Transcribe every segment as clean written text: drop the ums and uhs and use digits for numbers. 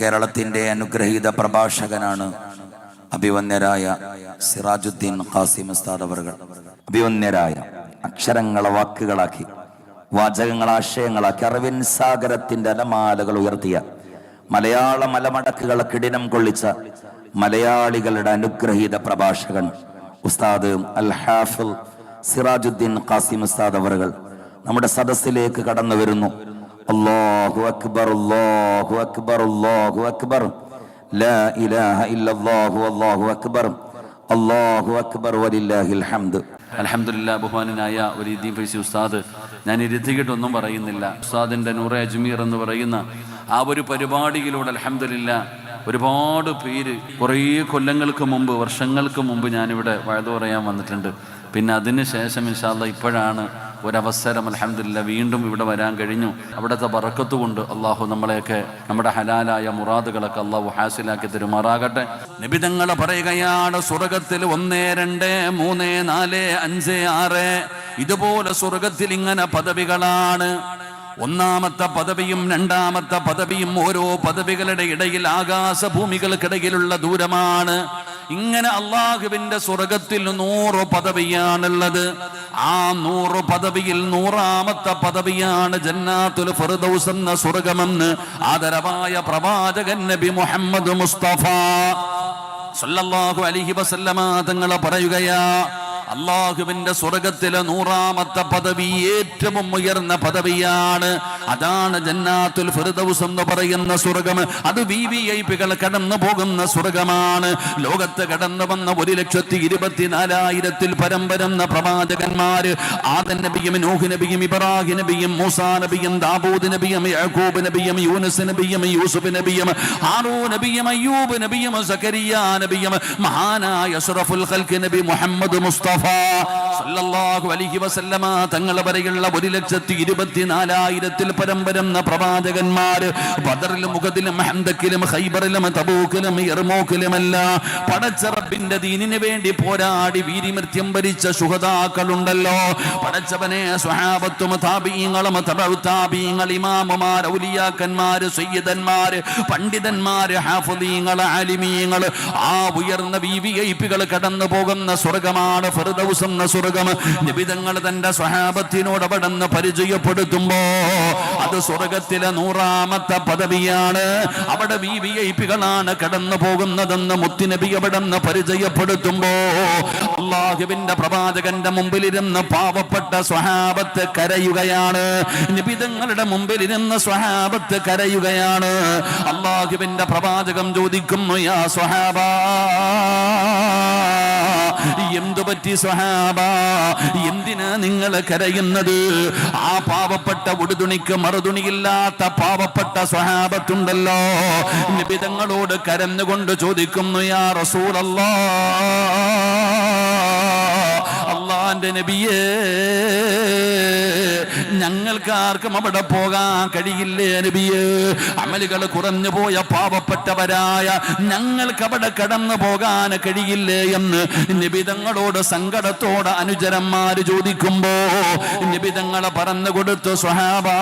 കേരളത്തിൻ്റെ അനുഗ്രഹീത പ്രഭാഷകനാണ് അഭിവന്യരായ സിറാജുദ്ദീൻ ഖാസിം ഉസ്താദ് അവറുകൾ. അഭിവന്യരായ അക്ഷരങ്ങളെ വാക്കുകളാക്കി, വാചകങ്ങൾ ആശയങ്ങളാക്കി, അറിവിൻ സാഗരത്തിന്റെ അലമാലകൾ ഉയർത്തിയ, മലയാള മലമടക്കുകളെ കിടിനം കൊള്ളിച്ച മലയാളികളുടെ അനുഗ്രഹീത പ്രഭാഷകൻ ഉസ്താദ് അൽ ഹാഫിൽ സിറാജുദ്ദീൻ ഖാസിം ഉസ്താദ് അവറുകൾ നമ്മുടെ സദസ്സിലേക്ക് കടന്നു വരുന്നു. അല്ലാഹു അക്ബർ, അല്ലാഹു അക്ബർ, അല്ലാഹു അക്ബർ, ലാ ഇലാഹ ഇല്ലല്ലാഹു അല്ലാഹു അക്ബർ, അല്ലാഹു അക്ബർ വലില്ലാഹിൽ ഹംദ്. അൽഹംദുലില്ലാ. ബഹുമാനനായ വലീദ്ദീൻ ഫൈസി ഉസ്താദ്, ഞാൻ ഇരുത്തിയിട്ടൊന്നും പറയുന്നില്ല. ഉസ്താദിൻ്റെ നൂറെ അജ്മീർ എന്ന് പറയുന്ന ആ ഒരു പരിപാടിയിലൂടെ അൽഹംദുലില്ലാ ഒരുപാട് പേര് കുറേ കൊല്ലങ്ങൾക്ക് മുമ്പ്, വർഷങ്ങൾക്ക് മുമ്പ് ഞാനിവിടെ വഅദ് പറയാൻ വന്നിട്ടുണ്ട്. പിന്നെ അതിന് ശേഷം ഇൻഷാ അല്ലാഹ് ഇപ്പോഴാണ് ഒരവസരം അൽഹംദുലില്ലാ വീണ്ടും ഇവിടെ വരാൻ കഴിഞ്ഞു. അവിടുത്തെ ബറക്കത്ത് കൊണ്ട് അള്ളാഹു നമ്മളെയൊക്കെ നമ്മുടെ ഹലാലായ മുറാദുകളൊക്കെ അള്ളാഹു ഹാസിലാക്കി തരുമാറാകട്ടെ. നബി തങ്ങൾ പറയുകയാണ്, സ്വർഗത്തിൽ 1, 2, 3, 4, 5, 6 ഇതുപോലെ സ്വർഗത്തിൽ ഇങ്ങനെ പദവികളാണ്. ഒന്നാമത്തെ പദവിയും രണ്ടാമത്തെ പദവിയും ഓരോ പദവികളുടെ ഇടയിൽ ആകാശഭൂമികൾക്കിടയിലുള്ള ദൂരമാണ്. ഇങ്ങനെ അള്ളാഹുവിന്റെ സ്വർഗത്തിൽ 100 പദവിയാണുള്ളത്. ആ 100 പദവിയിൽ 100ാമത്തെ പദവിയാണ് ജന്നാത്തുൽ ഫിർദൗസ് എന്ന സ്വർഗമെന്ന് ആദരവായ പ്രവാചകൻ നബി മുഹമ്മദ് മുസ്തഫ സല്ലല്ലാഹു അലൈഹി വസല്ലമ തങ്ങൾ പറയുകയാ, അള്ളാഹുവിന്റെ സ്വർഗത്തിലെ 100ാമത്തെ പദവി ഏറ്റവും ഉയർന്ന പദവിയാണ്. അതാണ് ജന്നാത്തുൽ ഫിർദൗസ് എന്ന് പറയുന്ന സ്വർഗം. അത് വിവിഐപികൾ കടന്നു പോകുന്ന സ്വർഗമാണ്. ലോകത്ത് കടന്നു വന്ന 1,24,000 പരം വരുന്ന പ്രവാചകന്മാര്, ആദം നബിയും, നൂഹ് നബിയും, ഇബ്രാഹിം നബിയും, മൂസാ നബിയും, ദാവൂദ് നബിയും, യാക്കൂബ് നബിയും, യൂനുസ് നബിയും, യൂസുഫ് നബിയും, ഹാറൂൻ നബിയും, അയ്യൂബ് നബിയും, സക്കരിയ നബിയും, മഹാനായ അഷ്റഫുൽ ഖൽഖ് നബി മുഹമ്മദ് മുസ്തഫ സല്ലല്ലാഹു അലൈഹി വസല്ലമ തങ്ങൾ വരെയുള്ള 1,24,000 പരം വരുന്ന പ്രവാചകന്മാര് ബദറിലും, ഉഹദിലും, ഹന്തക്കിലും, ഖൈബറിലും, തബൂക്കിലും, യർമൂക്കിലുമല്ല പടച്ച റബ്ബിന്റെ ദീനിന് വേണ്ടി പോരാടി വീരമൃത്യു വരിച്ച ശുഹദാക്കളുണ്ടല്ലോ. പടച്ചവനെ സ്വഹാബത്തും താബീങ്ങളും തബഉ താബീങ്ങൾ, ഇമാമുമാർ, ഔലിയാക്കന്മാർ, സയ്യിദന്മാർ, പണ്ഡിതന്മാർ, ഹാഫിളീങ്ങൾ, ആലിമീങ്ങൾ, ആ ഉയർന്ന വിവിഐപികൾ കടന്നു പോകുന്ന സ്വർഗമാണ് ഫിർദൗസ് എന്ന സ്വർഗം. നബി തങ്ങൾ തന്റെ സ്വഹാബത്തിനോട് അവിടുന്ന് പരിചയപ്പെടുത്തുമ്പോ അത് സ്വർഗത്തിലെ 100ാമത്തെ പദവിയാണ്. അവിടെ വിവിഐപികളാണ് കടന്നു പോകുന്നതെന്ന് മുത്തുനബി അവിടുന്ന് പരിചയപ്പെടുത്തുമ്പോ അല്ലാഹുവിന്റെ പ്രവാചകന്റെ മുമ്പിലിരുന്ന് പാവപ്പെട്ട സ്വഹാബത്ത് കരയുകയാണ്. നബി തങ്ങളുടെ മുമ്പിലിരുന്ന് സ്വഹാബത്ത് കരയുകയാണ്. അല്ലാഹുവിന്റെ പ്രവാചകം ചോദിക്കുന്നു, യാ സ്വഹാബാ, എന്തു പറ്റി സ്വഹാബ, എന്തിനാ നിങ്ങൾ കരയുന്നത്? ആ പാവപ്പെട്ട ഉടുതുണിക്ക് മറുതുണിയില്ലാത്ത പാവപ്പെട്ട സ്വഹാബത്തുണ്ടല്ലോ, നബി തങ്ങളോട് കരഞ്ഞുകൊണ്ട് ചോദിക്കുന്നു, യാ റസൂലല്ലാഹ്, അല്ലാഹുവിന്റെ നബിയേ, ഞങ്ങൾക്ക് ആർക്കും അവിടെ പോകാൻ കഴിയില്ലേ നബിയേ? അമലുകൾ കുറഞ്ഞു പോയ പാവപ്പെട്ടവരായ ഞങ്ങൾക്ക് അവിടെ കടന്നു പോകാൻ കഴിയില്ലേ എന്ന് നബി തങ്ങളോട് സങ്കടത്തോടെ അനുചരന്മാര് ചോദിക്കുമ്പോ നബി തങ്ങളെ പറഞ്ഞു കൊടുത്തു, സ്വഹാബാ,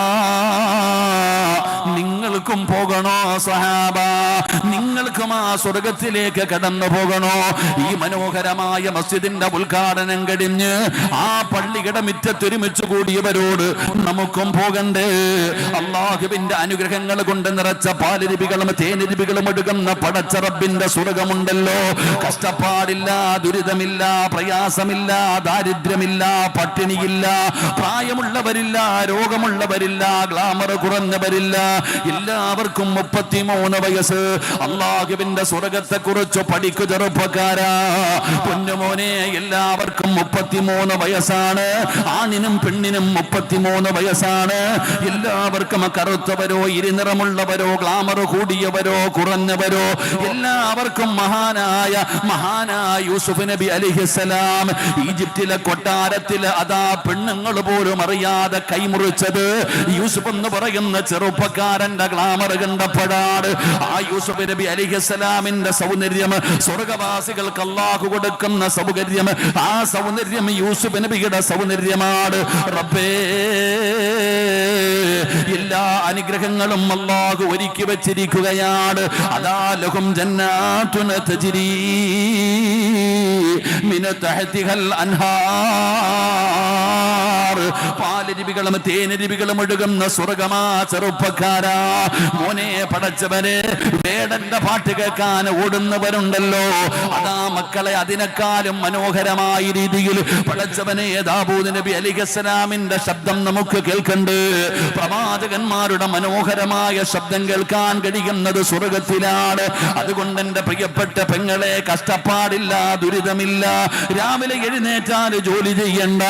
നിങ്ങൾക്കും പോകണോ സ്വഹാബ? നിങ്ങൾക്കും ആ സ്വർഗത്തിലേക്ക് കടന്നു പോകണോ? ഈ മനോഹരമായ മസ്ജിദിന്റെ ഉദ്ഘാടനം കഴിഞ്ഞ് ആ പള്ളിയുടെ മുറ്റത്തൊരുമിച്ച് കൂടിയവരോട് നമുക്കും പോകണ്ടേ? അല്ലാഹുവിന്റെ അനുഗ്രഹങ്ങൾ കൊണ്ട് നിറച്ച പാലരുവികളും തേനരുവികളും ഒഴുകുന്ന പടച്ച റബ്ബിന്റെ സ്വർഗമുണ്ടല്ലോ. കഷ്ടപ്പാടില്ല, ദുരിതമില്ല, പ്രയാസമില്ല, ദാരിദ്ര്യമില്ല, പട്ടിണിയില്ല, പ്രായമുള്ളവരില്ല, രോഗമുള്ളവരില്ല, ഗ്ലാമർ കുറഞ്ഞവരില്ല, എല്ലാവർക്കും 33 വയസ്സ്. അല്ലാഹുവിന്റെ സ്വർഗത്തെ കുറിച്ച് പഠിക്കു ചെറുപ്പക്കാരാ, പൊന്നുമോനെ, എല്ലാവർക്കും 33 വയസ്സാണ്. ആണിനും പെണ്ണിനും 33 വയസ്സാണ്. എല്ലാവർക്കും കറുത്തവരോ, ഇരുനിറമുള്ളവരോ, ഗ്ലാമർ കൂടിയവരോ, കുറഞ്ഞവരോ, എല്ലാവർക്കും മഹാനായ യൂസുഫ് നബി അലൈഹിസ്സലാം ഈജിപ്തിലെ കൊട്ടാരത്തില് അതാ പെണ്ണുങ്ങൾ പോലും അറിയാതെ കൈമുറിച്ചത് യൂസുഫ് എന്ന് പറയുന്ന ചെറുപ്പക്കാരന്റെ ഗ്ലാമർ കണ്ടപ്പോഴാണ്. ആ യൂസുഫ് യൂസുഫ് നബി അലൈഹിസ്സലാമിന്റെ സൗന്ദര്യം, സ്വർഗവാസികൾക്ക് അല്ലാഹു കൊടുക്കുന്ന സൗകര്യം, ആ സൗന്ദര്യം യൂസുഫ് നബിയുടെ സൗന്ദര്യമാണ്. റബ്ബേ, എല്ലാ അനുഗ്രഹങ്ങളും അല്ലാഹു ഒരുക്കി വെച്ചിരിക്കുകയാണ്. അദാ ലഹും ജന്നാത്തുൻ തജ്രീ മിൻ തഹ്തിഹൽ അൻഹാർ. പാലരുവികളും തേനരുവികളും ഒഴുകുന്ന സ്വർഗമാ ചെറുപ്പക്കാരാ. മോനെ പടച്ചവനെ, വേടന്റെ പാട്ട് കേൾക്കാൻ ഓടുന്നവരുണ്ടല്ലോ, അതാ മക്കളെ അതിനേക്കാളും മനോഹരമായ രീതിയിൽ പടച്ചവനെ ദാവൂദ് നബി അലൈഹിസ്സലാമിന്റെ ശബ്ദം നമുക്ക് കേൾക്കണ്ട്. പ്രവാചകന്മാരുടെ മനോഹരമായ ശബ്ദം കേൾക്കാൻ കഴിയുന്നത് സ്വർഗത്തിലാണ്. അതുകൊണ്ട് എന്റെ പ്രിയപ്പെട്ട പെങ്ങളെ, കഷ്ടപ്പാടില്ല, ദുരിതമില്ല, രാവിലെ എഴുന്നേറ്റാൽ ജോലി ചെയ്യണ്ട,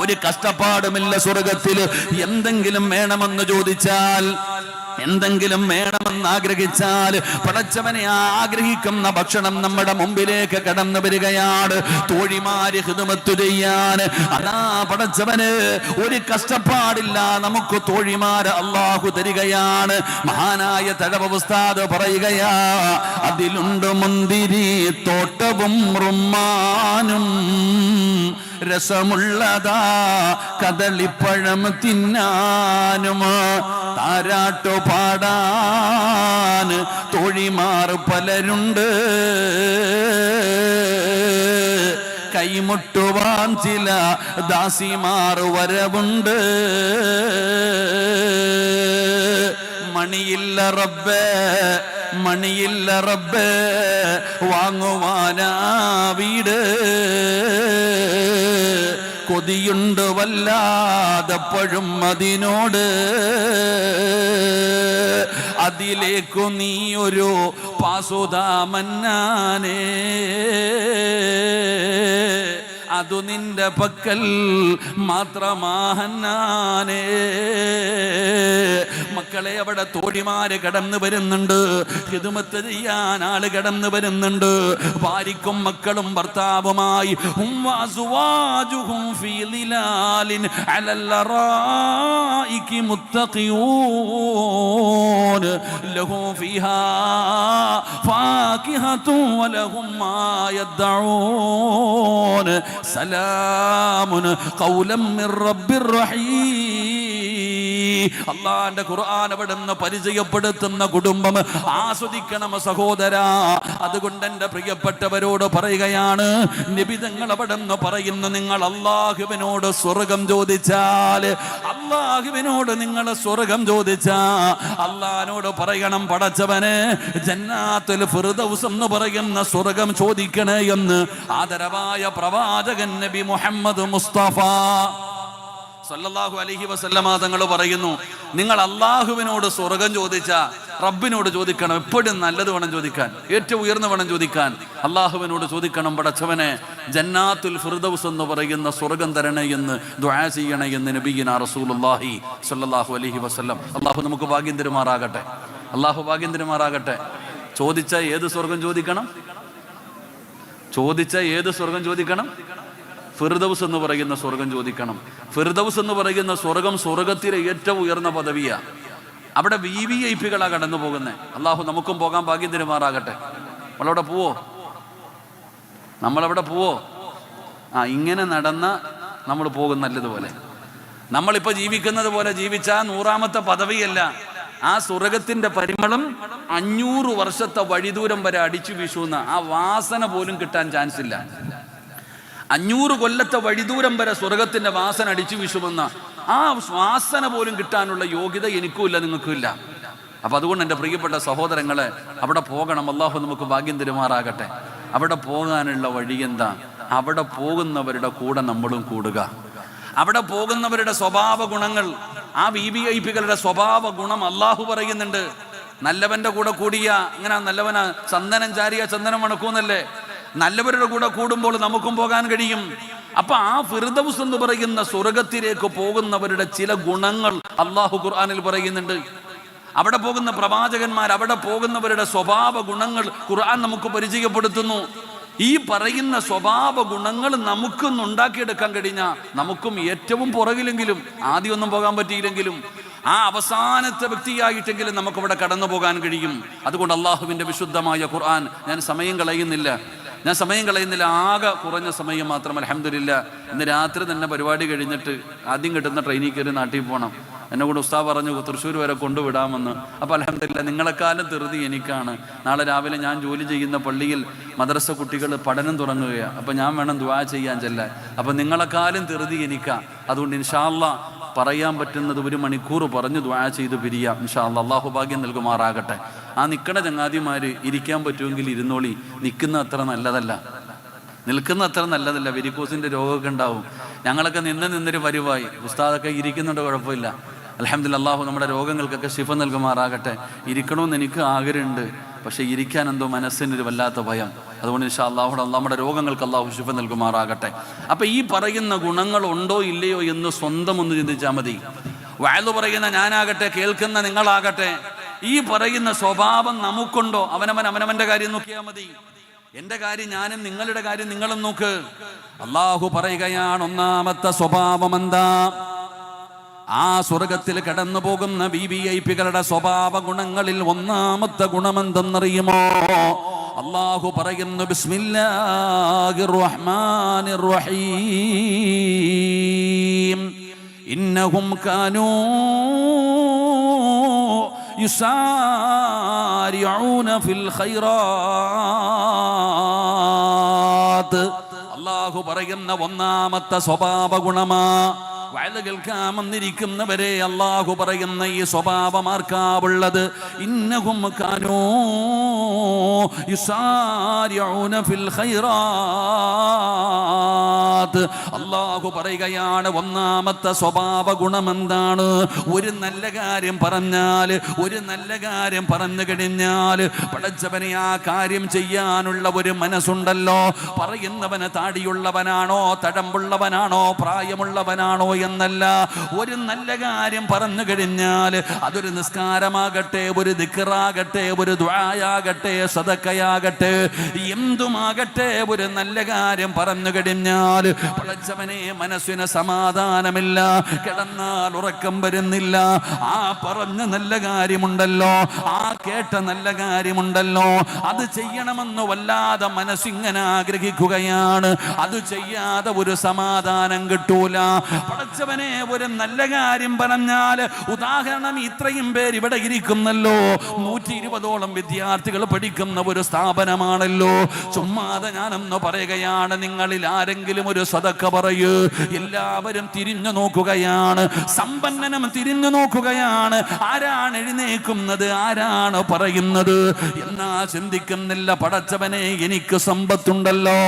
ഒരു കഷ്ടപ്പാടുമില്ല സ്വർഗത്തിൽ. എന്തെങ്കിലും വേണമെന്ന് ചോദിച്ചാൽ, എന്തെങ്കിലും വേണമെന്ന് ആഗ്രഹിച്ചാൽ പടച്ചവനെ ആഗ്രഹിക്കുന്ന ഭക്ഷണം നമ്മുടെ മുമ്പിലേക്ക് കടന്നു വരികയാണ്. തോഴിമാര് ഖിദ്മത്ത് ചെയ്യാൻ, അതാ പടച്ചവന് ഒരു കഷ്ടപ്പാടില്ല, നമുക്ക് തോഴിമാര് അല്ലാഹു തരികയാണ്. മഹാനായ തഴവ ഉസ്താദ് പറയുകയാ, അതിലുണ്ട് മുന്തിരി തോട്ടവും റുമ്മാനും, രസമുള്ളതാ കദളിപ്പഴം തിന്നാനും, താരാട്ടു പാടാൻ തോഴിമാർ പലരുണ്ട്, കൈമുട്ടുവാൻ ചില ദാസിമാർ വരവുണ്ട്. മണിയില്ല റബ്ബേ, മണിയില്ല റബ്ബേ, വാങ്ങുവാനാ വീട്, കൊതിയുണ്ട് വല്ലാതെപ്പോഴും അതിനോട്, അതിലേക്കു നീ ഒരു പാസുതാ മന്നാനേ, അതു നിന്റെ പക്കൽ മാത്രമാഹന്നാനേ. മക്കളെ, അവിടെ തോഴിമാര് കടന്നു വരുന്നുണ്ട്, ഖിദ്മത്ത് ചെയ്യാൻ ആള് കടന്നു വരുന്നുണ്ട്. ഭാര്യക്കും മക്കളും ഭർത്താവുമായി ലഹും ഫീഹാ ഫാകിഹത്തുൻ വലഹും മാ യദ്ഊൻ. സലാമുൻ ഖൗലൻ മിർ റബ്ബിർ റഹീം. അല്ലാഹുവിന്റെ ഖുർആൻ അവിടുന്ന് പരിചയപ്പെടുത്തുന്ന കുടുംബം ആസ്വദിക്കണം സഹോദരാ. അതുകൊണ്ട് എൻ്റെ പ്രിയപ്പെട്ടവരോട് പറയുകയാണ്, നബി തങ്ങൾ അവിടുന്ന് പറയുന്നു, നിങ്ങൾ അല്ലാഹുവിനോട് സ്വർഗം ചോദിച്ചാൽ, അല്ലാഹുവിനോട് നിങ്ങൾ സ്വർഗം ചോദിച്ചാ അല്ലാഹുവിനോട് പറയണം, പടച്ചവനെ ജന്നാത്തുൽ ഫിർദൗസ് എന്ന് പറയുന്ന സ്വർഗം ചോദിക്കണേ എന്ന് ആദരവായ പ്രവാചകൻ നബി മുഹമ്മദ് മുസ്തഫ സല്ലല്ലാഹു അലൈഹി വസല്ലമ തങ്ങൾ പറയുന്നു, നിങ്ങൾ അല്ലാഹുവിനോട് സ്വർഗം ചോദിച്ചാ റബ്ബിനോട് ചോദിക്കണം. എപ്പോഴും നല്ലത് വേണം ചോദിക്കാൻ, ഏറ്റവും ഉയർന്ന വേണം ചോദിക്കാൻ. അല്ലാഹുവിനോട് ചോദിക്കണം, പടച്ചവനെ ജന്നാത്തുൽ ഫിർദൗസ് എന്ന് പറയുന്ന സ്വർഗം തരണേ എന്ന് ദുആ ചെയ്യണേ എന്ന് നബിയിനാ റസൂലുള്ളാഹി സ്വല്ലല്ലാഹു അലൈഹി വസല്ലം. അല്ലാഹു നമുക്ക് ഭാഗ്യം തരുമാറാകട്ടെ, അല്ലാഹു ഭാഗ്യം തരുമാറാകട്ടെ. ചോദിച്ച ഏത് സ്വർഗം ചോദിക്കണം? ചോദിച്ച ഏത് സ്വർഗം ചോദിക്കണം? ഫിർദൗസ് എന്ന് പറയുന്ന സ്വർഗം ചോദിക്കണം. ഫിർദൗസ് എന്ന് പറയുന്ന സ്വർഗം സ്വർഗത്തിലെ ഏറ്റവും ഉയർന്ന പദവിയാ. അവിടെ VVIPകളാ കടന്നു പോകുന്നത്. അള്ളാഹു നമുക്കും പോകാൻ ഭാഗ്യം തരുമാറാകട്ടെ. നമ്മളവിടെ പോവോ? നമ്മളവിടെ പോവോ? ഇങ്ങനെ നടന്ന നമ്മൾ പോകും നല്ലതുപോലെ. നമ്മളിപ്പോൾ ജീവിക്കുന്നത് പോലെ ജീവിച്ചാൽ 100ാമത്തെ പദവിയല്ല, ആ സ്വർഗത്തിന്റെ പരിമളം 500 വർഷത്തെ വഴിദൂരം വരെ അടിച്ചു വീശുന്ന ആ വാസന പോലും കിട്ടാൻ ചാൻസ് ഇല്ല. 500 കൊല്ലത്തെ വഴിദൂരം വരെ സ്വർഗത്തിന്റെ വാസന അടിച്ചു വീശുമെന്ന ആ വാസന പോലും കിട്ടാനുള്ള യോഗ്യത എനിക്കുമില്ല, നിങ്ങൾക്കുമില്ല. അപ്പൊ അതുകൊണ്ട് എൻ്റെ പ്രിയപ്പെട്ട സഹോദരങ്ങളെ, അവിടെ പോകണം. അല്ലാഹു നമുക്ക് ഭാഗ്യം തരുമാറാകട്ടെ. അവിടെ പോകാനുള്ള വഴി എന്താ? അവിടെ പോകുന്നവരുടെ കൂടെ നമ്മളും കൂടുക. അവിടെ പോകുന്നവരുടെ സ്വഭാവ ഗുണങ്ങൾ, ആ VVIPകളുടെ സ്വഭാവ ഗുണം അല്ലാഹു പറയുന്നുണ്ട്. നല്ലവന്റെ കൂടെ കൂടിയ ഇങ്ങനെ നല്ലവനാ, ചന്ദനം ചാരിയ ചന്ദനം മണക്കൂന്നല്ലേ. നല്ലവരുടെ കൂടെ കൂടുമ്പോൾ നമുക്കും പോകാൻ കഴിയും. അപ്പൊ ആ ഫിർദൗസ് എന്ന് പറയുന്ന സ്വർഗത്തിലേക്ക് പോകുന്നവരുടെ ചില ഗുണങ്ങൾ അല്ലാഹു ഖുർആനിൽ പറയുന്നുണ്ട്. അവിടെ പോകുന്ന പ്രവാചകന്മാർ, അവിടെ പോകുന്നവരുടെ സ്വഭാവ ഗുണങ്ങൾ ഖുർആൻ നമുക്ക് പരിചയപ്പെടുത്തുന്നു. ഈ പറയുന്ന സ്വഭാവ ഗുണങ്ങൾ നമുക്കൊന്ന് ഉണ്ടാക്കിയെടുക്കാൻ കഴിഞ്ഞാൽ നമുക്കും ഏറ്റവും പുറകിലെങ്കിലും, ആദ്യമൊന്നും പോകാൻ പറ്റിയില്ലെങ്കിലും ആ അവസാനത്തെ വ്യക്തിയായിട്ടെങ്കിലും നമുക്കവിടെ കടന്നു പോകാൻ കഴിയും. അതുകൊണ്ട് അള്ളാഹുവിൻ്റെ വിശുദ്ധമായ ഖുർആൻ, ഞാൻ സമയം കളയുന്നില്ല, ആകെ കുറഞ്ഞ സമയം മാത്രം. അൽഹംദുലില്ലാ, ഇന്ന് രാത്രി തന്നെ പരിപാടി കഴിഞ്ഞിട്ട് ആദ്യം കിട്ടുന്ന ട്രെയിനിൽ കയറി നാട്ടിൽ പോകണം. എന്നെ കൂടെ ഉസ്താദ് പറഞ്ഞു തൃശ്ശൂർ വരെ കൊണ്ടുവിടാമെന്ന്. അപ്പോൾ അൽഹംദുലില്ലാ, നിങ്ങളെക്കാലം ധൃതി എനിക്കാണ്. നാളെ രാവിലെ ഞാൻ ജോലി ചെയ്യുന്ന പള്ളിയിൽ മദ്രസ കുട്ടികൾ പഠനം തുടങ്ങുകയാണ്. അപ്പോൾ ഞാൻ വേണം ദുആ ചെയ്യാൻ ചെല്ലാൻ. അപ്പോൾ നിങ്ങളെക്കാലം ധൃതി എനിക്കാ. അതുകൊണ്ട് ഇൻഷാ അല്ലാഹ് പറയാൻ പറ്റുന്നത് 1 മണിക്കൂർ പറഞ്ഞ് ദുആ ചെയ്ത് പിരിയാം ഇൻഷാ അല്ലാഹ്. അള്ളാഹു ഭാഗ്യം നൽകുമാറാകട്ടെ. ആ നിൽക്കണ ചങ്ങാതിമാർ ഇരിക്കാൻ പറ്റുമെങ്കിൽ ഇരുന്നോളി. നിൽക്കുന്ന അത്ര നല്ലതല്ല. വെരിക്കോസിൻ്റെ രോഗമൊക്കെ ഉണ്ടാവും. ഞങ്ങളൊക്കെ നിന്നൊരു പരിവായി. ഉസ്താദൊക്കെ ഇരിക്കുന്നുണ്ട്, കുഴപ്പമില്ല. അൽഹംദുലില്ലാ, അള്ളാഹു നമ്മുടെ രോഗങ്ങൾക്കൊക്കെ ശിഫ നൽകുമാറാകട്ടെ. ഇരിക്കണമെന്ന് എനിക്ക് ആഗ്രഹമുണ്ട്, പക്ഷേ ഇരിക്കാൻ എന്തോ മനസ്സിനൊരു വല്ലാത്ത ഭയം. അതുകൊണ്ട് ഇൻഷാ അല്ലാഹു നമ്മുടെ രോഗങ്ങൾക്ക് അള്ളാഹു ശിഫ നൽകുമാറാകട്ടെ. അപ്പം ഈ പറയുന്ന ഗുണങ്ങൾ ഉണ്ടോ ഇല്ലയോ എന്ന് സ്വന്തം ഒന്ന് ചിന്തിച്ചാൽ മതി. വഅദ് പറയുന്ന ഞാനാകട്ടെ, കേൾക്കുന്ന നിങ്ങളാകട്ടെ, ഈ പറയുന്ന സ്വഭാവം നമുക്കുണ്ടോ? അവനവൻ്റെ കാര്യം നോക്കിയാൽ മതി. എൻ്റെ കാര്യം ഞാനും, നിങ്ങളുടെ കാര്യം നിങ്ങളും നോക്ക്. അള്ളാഹു പറയുകയാണ്, ഒന്നാമത്തെ സ്വഭാവം എന്താ? ആ സ്വർഗത്തിൽ കടന്നു പോകുന്ന വിവിഐപികളുടെ സ്വഭാവ ഗുണങ്ങളിൽ ഒന്നാമത്തെ ഗുണമെന്തെന്നറിയുമോ? അള്ളാഹു പറയുന്നു, ബിസ്മില്ലാഹിർ റഹ്മാനിർ റഹീം, ഇന്നഹും കാനൂ യുസാരിഊന ഫിൽ ഖൈറാത്ത്. അള്ളാഹു പറയുന്ന ഒന്നാമത്തെ സ്വഭാവ ഗുണമാ. വഅദ് കേൾക്കാൻ വന്നിരിക്കുന്നവരെ അള്ളാഹു പറയുന്ന ഈ സ്വഭാവമാർക്കാവുള്ളത്. ഇന്നഹും കാനൂ യുസാരിഊന ഫിൽ ഖൈറാത്ത്. അള്ളാഹു പറയുകയാണ്, ഒന്നാമത്തെ സ്വഭാവ ഗുണം എന്താണ്? ഒരു നല്ല കാര്യം പറഞ്ഞാൽ, ഒരു നല്ല കാര്യം പറഞ്ഞു കഴിഞ്ഞാൽ പടച്ചവനെ ആ കാര്യം ചെയ്യാനുള്ള ഒരു മനസ്സുണ്ടല്ലോ. പറയുന്നവന് താടിയുള്ളവനാണോ, തടമ്പുള്ളവനാണോ, പ്രായമുള്ളവനാണോ എന്നല്ല. ഒരു നല്ല കാര്യം പറഞ്ഞു കഴിഞ്ഞാൽ അതൊരു നിസ്കാരമാകട്ടെ, ഒരു ദിക്റാകട്ടെ, ഒരു ദുആയാകട്ടെ, സദഖയാകട്ടെ, എന്തുമാകട്ടെ, ഒരു നല്ല കാര്യം പറഞ്ഞു കഴിഞ്ഞാൽ പടച്ചവനെ മനസ്സിന് സമാധാനമില്ല, കിടന്നാൽ ഉറക്കം വരുന്നില്ല. ആ പറഞ്ഞ നല്ല കാര്യമുണ്ടല്ലോ, ആ കേട്ട നല്ല കാര്യമുണ്ടല്ലോ, അത് ചെയ്യണമെന്ന് വല്ലാതെ മനസ്സിങ്ങനെ ആഗ്രഹിക്കുകയാണ്. അത് ചെയ്യാതെ ഒരു സമാധാനം കിട്ടൂല. പടച്ചവനെ, ഒരു നല്ല കാര്യം പറഞ്ഞാൽ, ഉദാഹരണം ഇത്രയും പേര് ഇവിടെ ഇരിക്കുന്നല്ലോ, 120ഓളം വിദ്യാർത്ഥികൾ പഠിക്കുന്ന ഒരു സ്ഥാപനമാണല്ലോ. ചുമ്മാതെ ഞാനൊന്ന് പറയുകയാണ്, നിങ്ങളിൽ ആരെങ്കിലും ഒരു സദഖ പറയൂ. എല്ലാവരും തിരിഞ്ഞു നോക്കുകയാണ്, സമ്പന്നനും തിരിഞ്ഞു നോക്കുകയാണ്. ആരാണ് എഴുന്നേക്കുന്നത്, ആരാണ് പറയുന്നത് എന്നാ ചിന്തിക്കുന്നില്ല. പടച്ചവനെ, എനിക്ക് സമ്പത്തുണ്ടല്ലോ,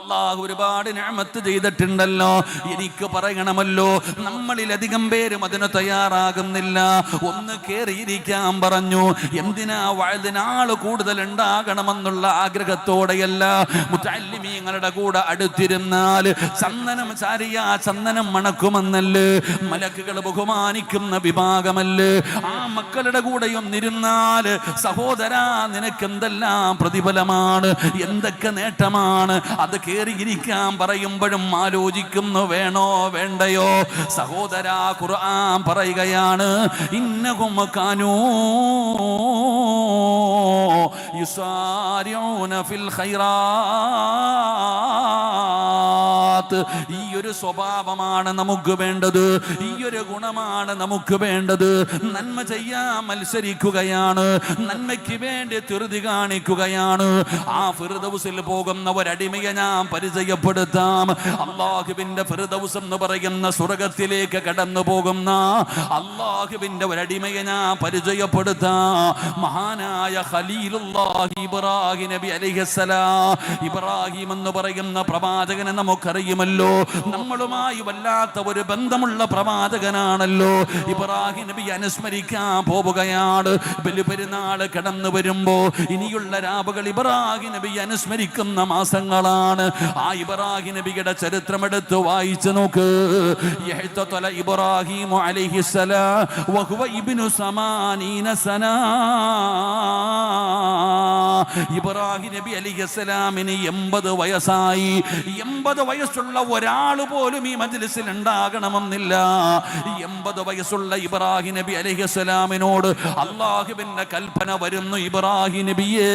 അല്ലാഹു ഒരുപാട് നിഅമത്ത് ചെയ്തിട്ടുണ്ടല്ലോ, എനിക്ക് പറയണമല്ലോ. നമ്മളിലധികം പേരും അതിന് തയ്യാറാകുന്നില്ല. ഒന്ന് കേറിയിരിക്കാൻ പറഞ്ഞു. എന്തിനാ? വഅദിനാൾ കൂടുതൽ ഉണ്ടാകണമെന്നുള്ള ആഗ്രഹത്തോടെയല്ല. മുതഅല്ലിമീങ്ങളുടെ കൂടെ അടുത്തിരുന്നാൽ ചന്ദനം ചാരിയ ചന്ദനം മണക്കുമെന്നല്ലേ, മലക്കുകൾ ബഹുമാനിക്കുന്ന വിഭാഗമല്ലേ. ആ മക്കളുടെ കൂടെയും ഇരുന്നാൽ സഹോദരാ, നിനക്ക് എന്തെല്ലാം പ്രതിഫലമാണ്, എന്തൊക്കെ നേട്ടമാണ്. അത് കേറിയിരിക്കാൻ പറയുമ്പോഴും ആലോചിക്കുന്നു, വേണോ വേണ്ടയോ? സഹോദരാ, ഖുർആൻ പറയുകയാണ്, ഇന്നഹും കാനൂ യുസാരിഊന ഫിൽ ഖൈറാത്ത്. ഈ ഒരു സ്വഭാവമാണ് നമുക്ക് വേണ്ടത്, ഈ ഒരു ഗുണമാണ് നമുക്ക് വേണ്ടത്. നന്മ ചെയ്യാൻ മത്സരിക്കുകയാണ്, നന്മയ്ക്ക് വേണ്ടി ധൃതി കാണിക്കുകയാണ്. ആ ഫിർദൗസിൽ പോകുന്ന ഒരടിമയെ ഞാൻ പരിചയപ്പെടുത്താം. അല്ലാഹുവിന്റെ ഫിർദൗസ് എന്ന് പറയുന്ന സ്വർഗത്തിലേക്ക് കടന്നു പോകുന്ന അല്ലാഹുവിന്റെ ഒരടിമയെ ഞാൻ പരിചയപ്പെടുത്താം. മഹാനായ ഖലീലുല്ലാഹി ഇബ്രാഹിം നബി അലൈഹിസ്സലാം. ഇബ്രാഹിം എന്ന് പറയുന്ന പ്രവാചകനെ നമുക്കറിയുമല്ലോ, നമ്മളുമായി വല്ലാത്ത ഒരു ബന്ധമുള്ള പ്രവാചകനാണല്ലോ. ഇബ്രാഹിം നബി അനുസ്മരിക്കാൻ പോവുകയാണ്. ബലിപെരുന്നാൾ കടന്നു വരുമ്പോ ഇനിയുള്ള രാവുകൾ ഇബ്രാഹിം നബി അനുസ്മരിക്കുന്ന മാസങ്ങളാണ്. ആ ഇബ്രാഹിം നബിയുടെ ചരിത്രമെടുത്ത് വായിച്ചു നോക്ക്. യഹ്തതല ഇബ്രാഹിം അലൈഹിസ്സലാം വഹുവ ഇബ്നു 80 സന. ഇബ്രാഹിം നബി അലൈഹിസ്സലാമിന് 80 വയസ്സായി. 80 വയസ്സുള്ള ഒരാൾ പോലും ഈ മജ്ലിസിൽ ഉണ്ടാകണമെന്നില്ല. 80 വയസ്സുള്ള ഇബ്രാഹിം നബി അലൈഹിസ്സലാമിനോട് അല്ലാഹുവിന്റെ കൽപ്പന വരുന്നു, ഇബ്രാഹിം നബിയേ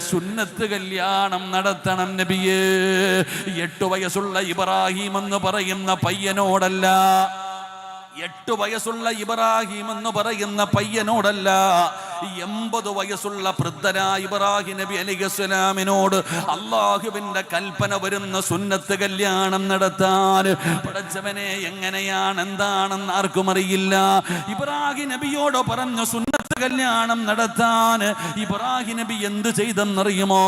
സുന്നത്ത് കല്യാണം നടത്തണം നബിയേ. 8 വയസ്സുള്ള ഇബ്രാഹിം എന്ന് പറയുന്ന പയ്യനോടല്ല, 8 വയസ്സുള്ള ഇബ്രാഹിം എന്ന് പറയുന്ന പയ്യനോടല്ല, 80 വയസ്സുള്ള വൃദ്ധനായ ഇബ്രാഹിം നബി അലൈഹിസ്സലാമിനോട് അല്ലാഹുവിന്റെ കൽപ്പന വരുന്ന സുന്നത്ത് കല്യാണം നടത്താൻ. പടച്ചവനെ എങ്ങനെയാണ് എന്താണെന്ന് ആർക്കും അറിയില്ല. ഇബ്രാഹിം നബിയോട് പറഞ്ഞു സുന്നത്ത് കല്യാണം നടത്താൻ. ഇബ്രാഹിം നബി എന്ത് ചെയ്തെന്നറിയുമോ?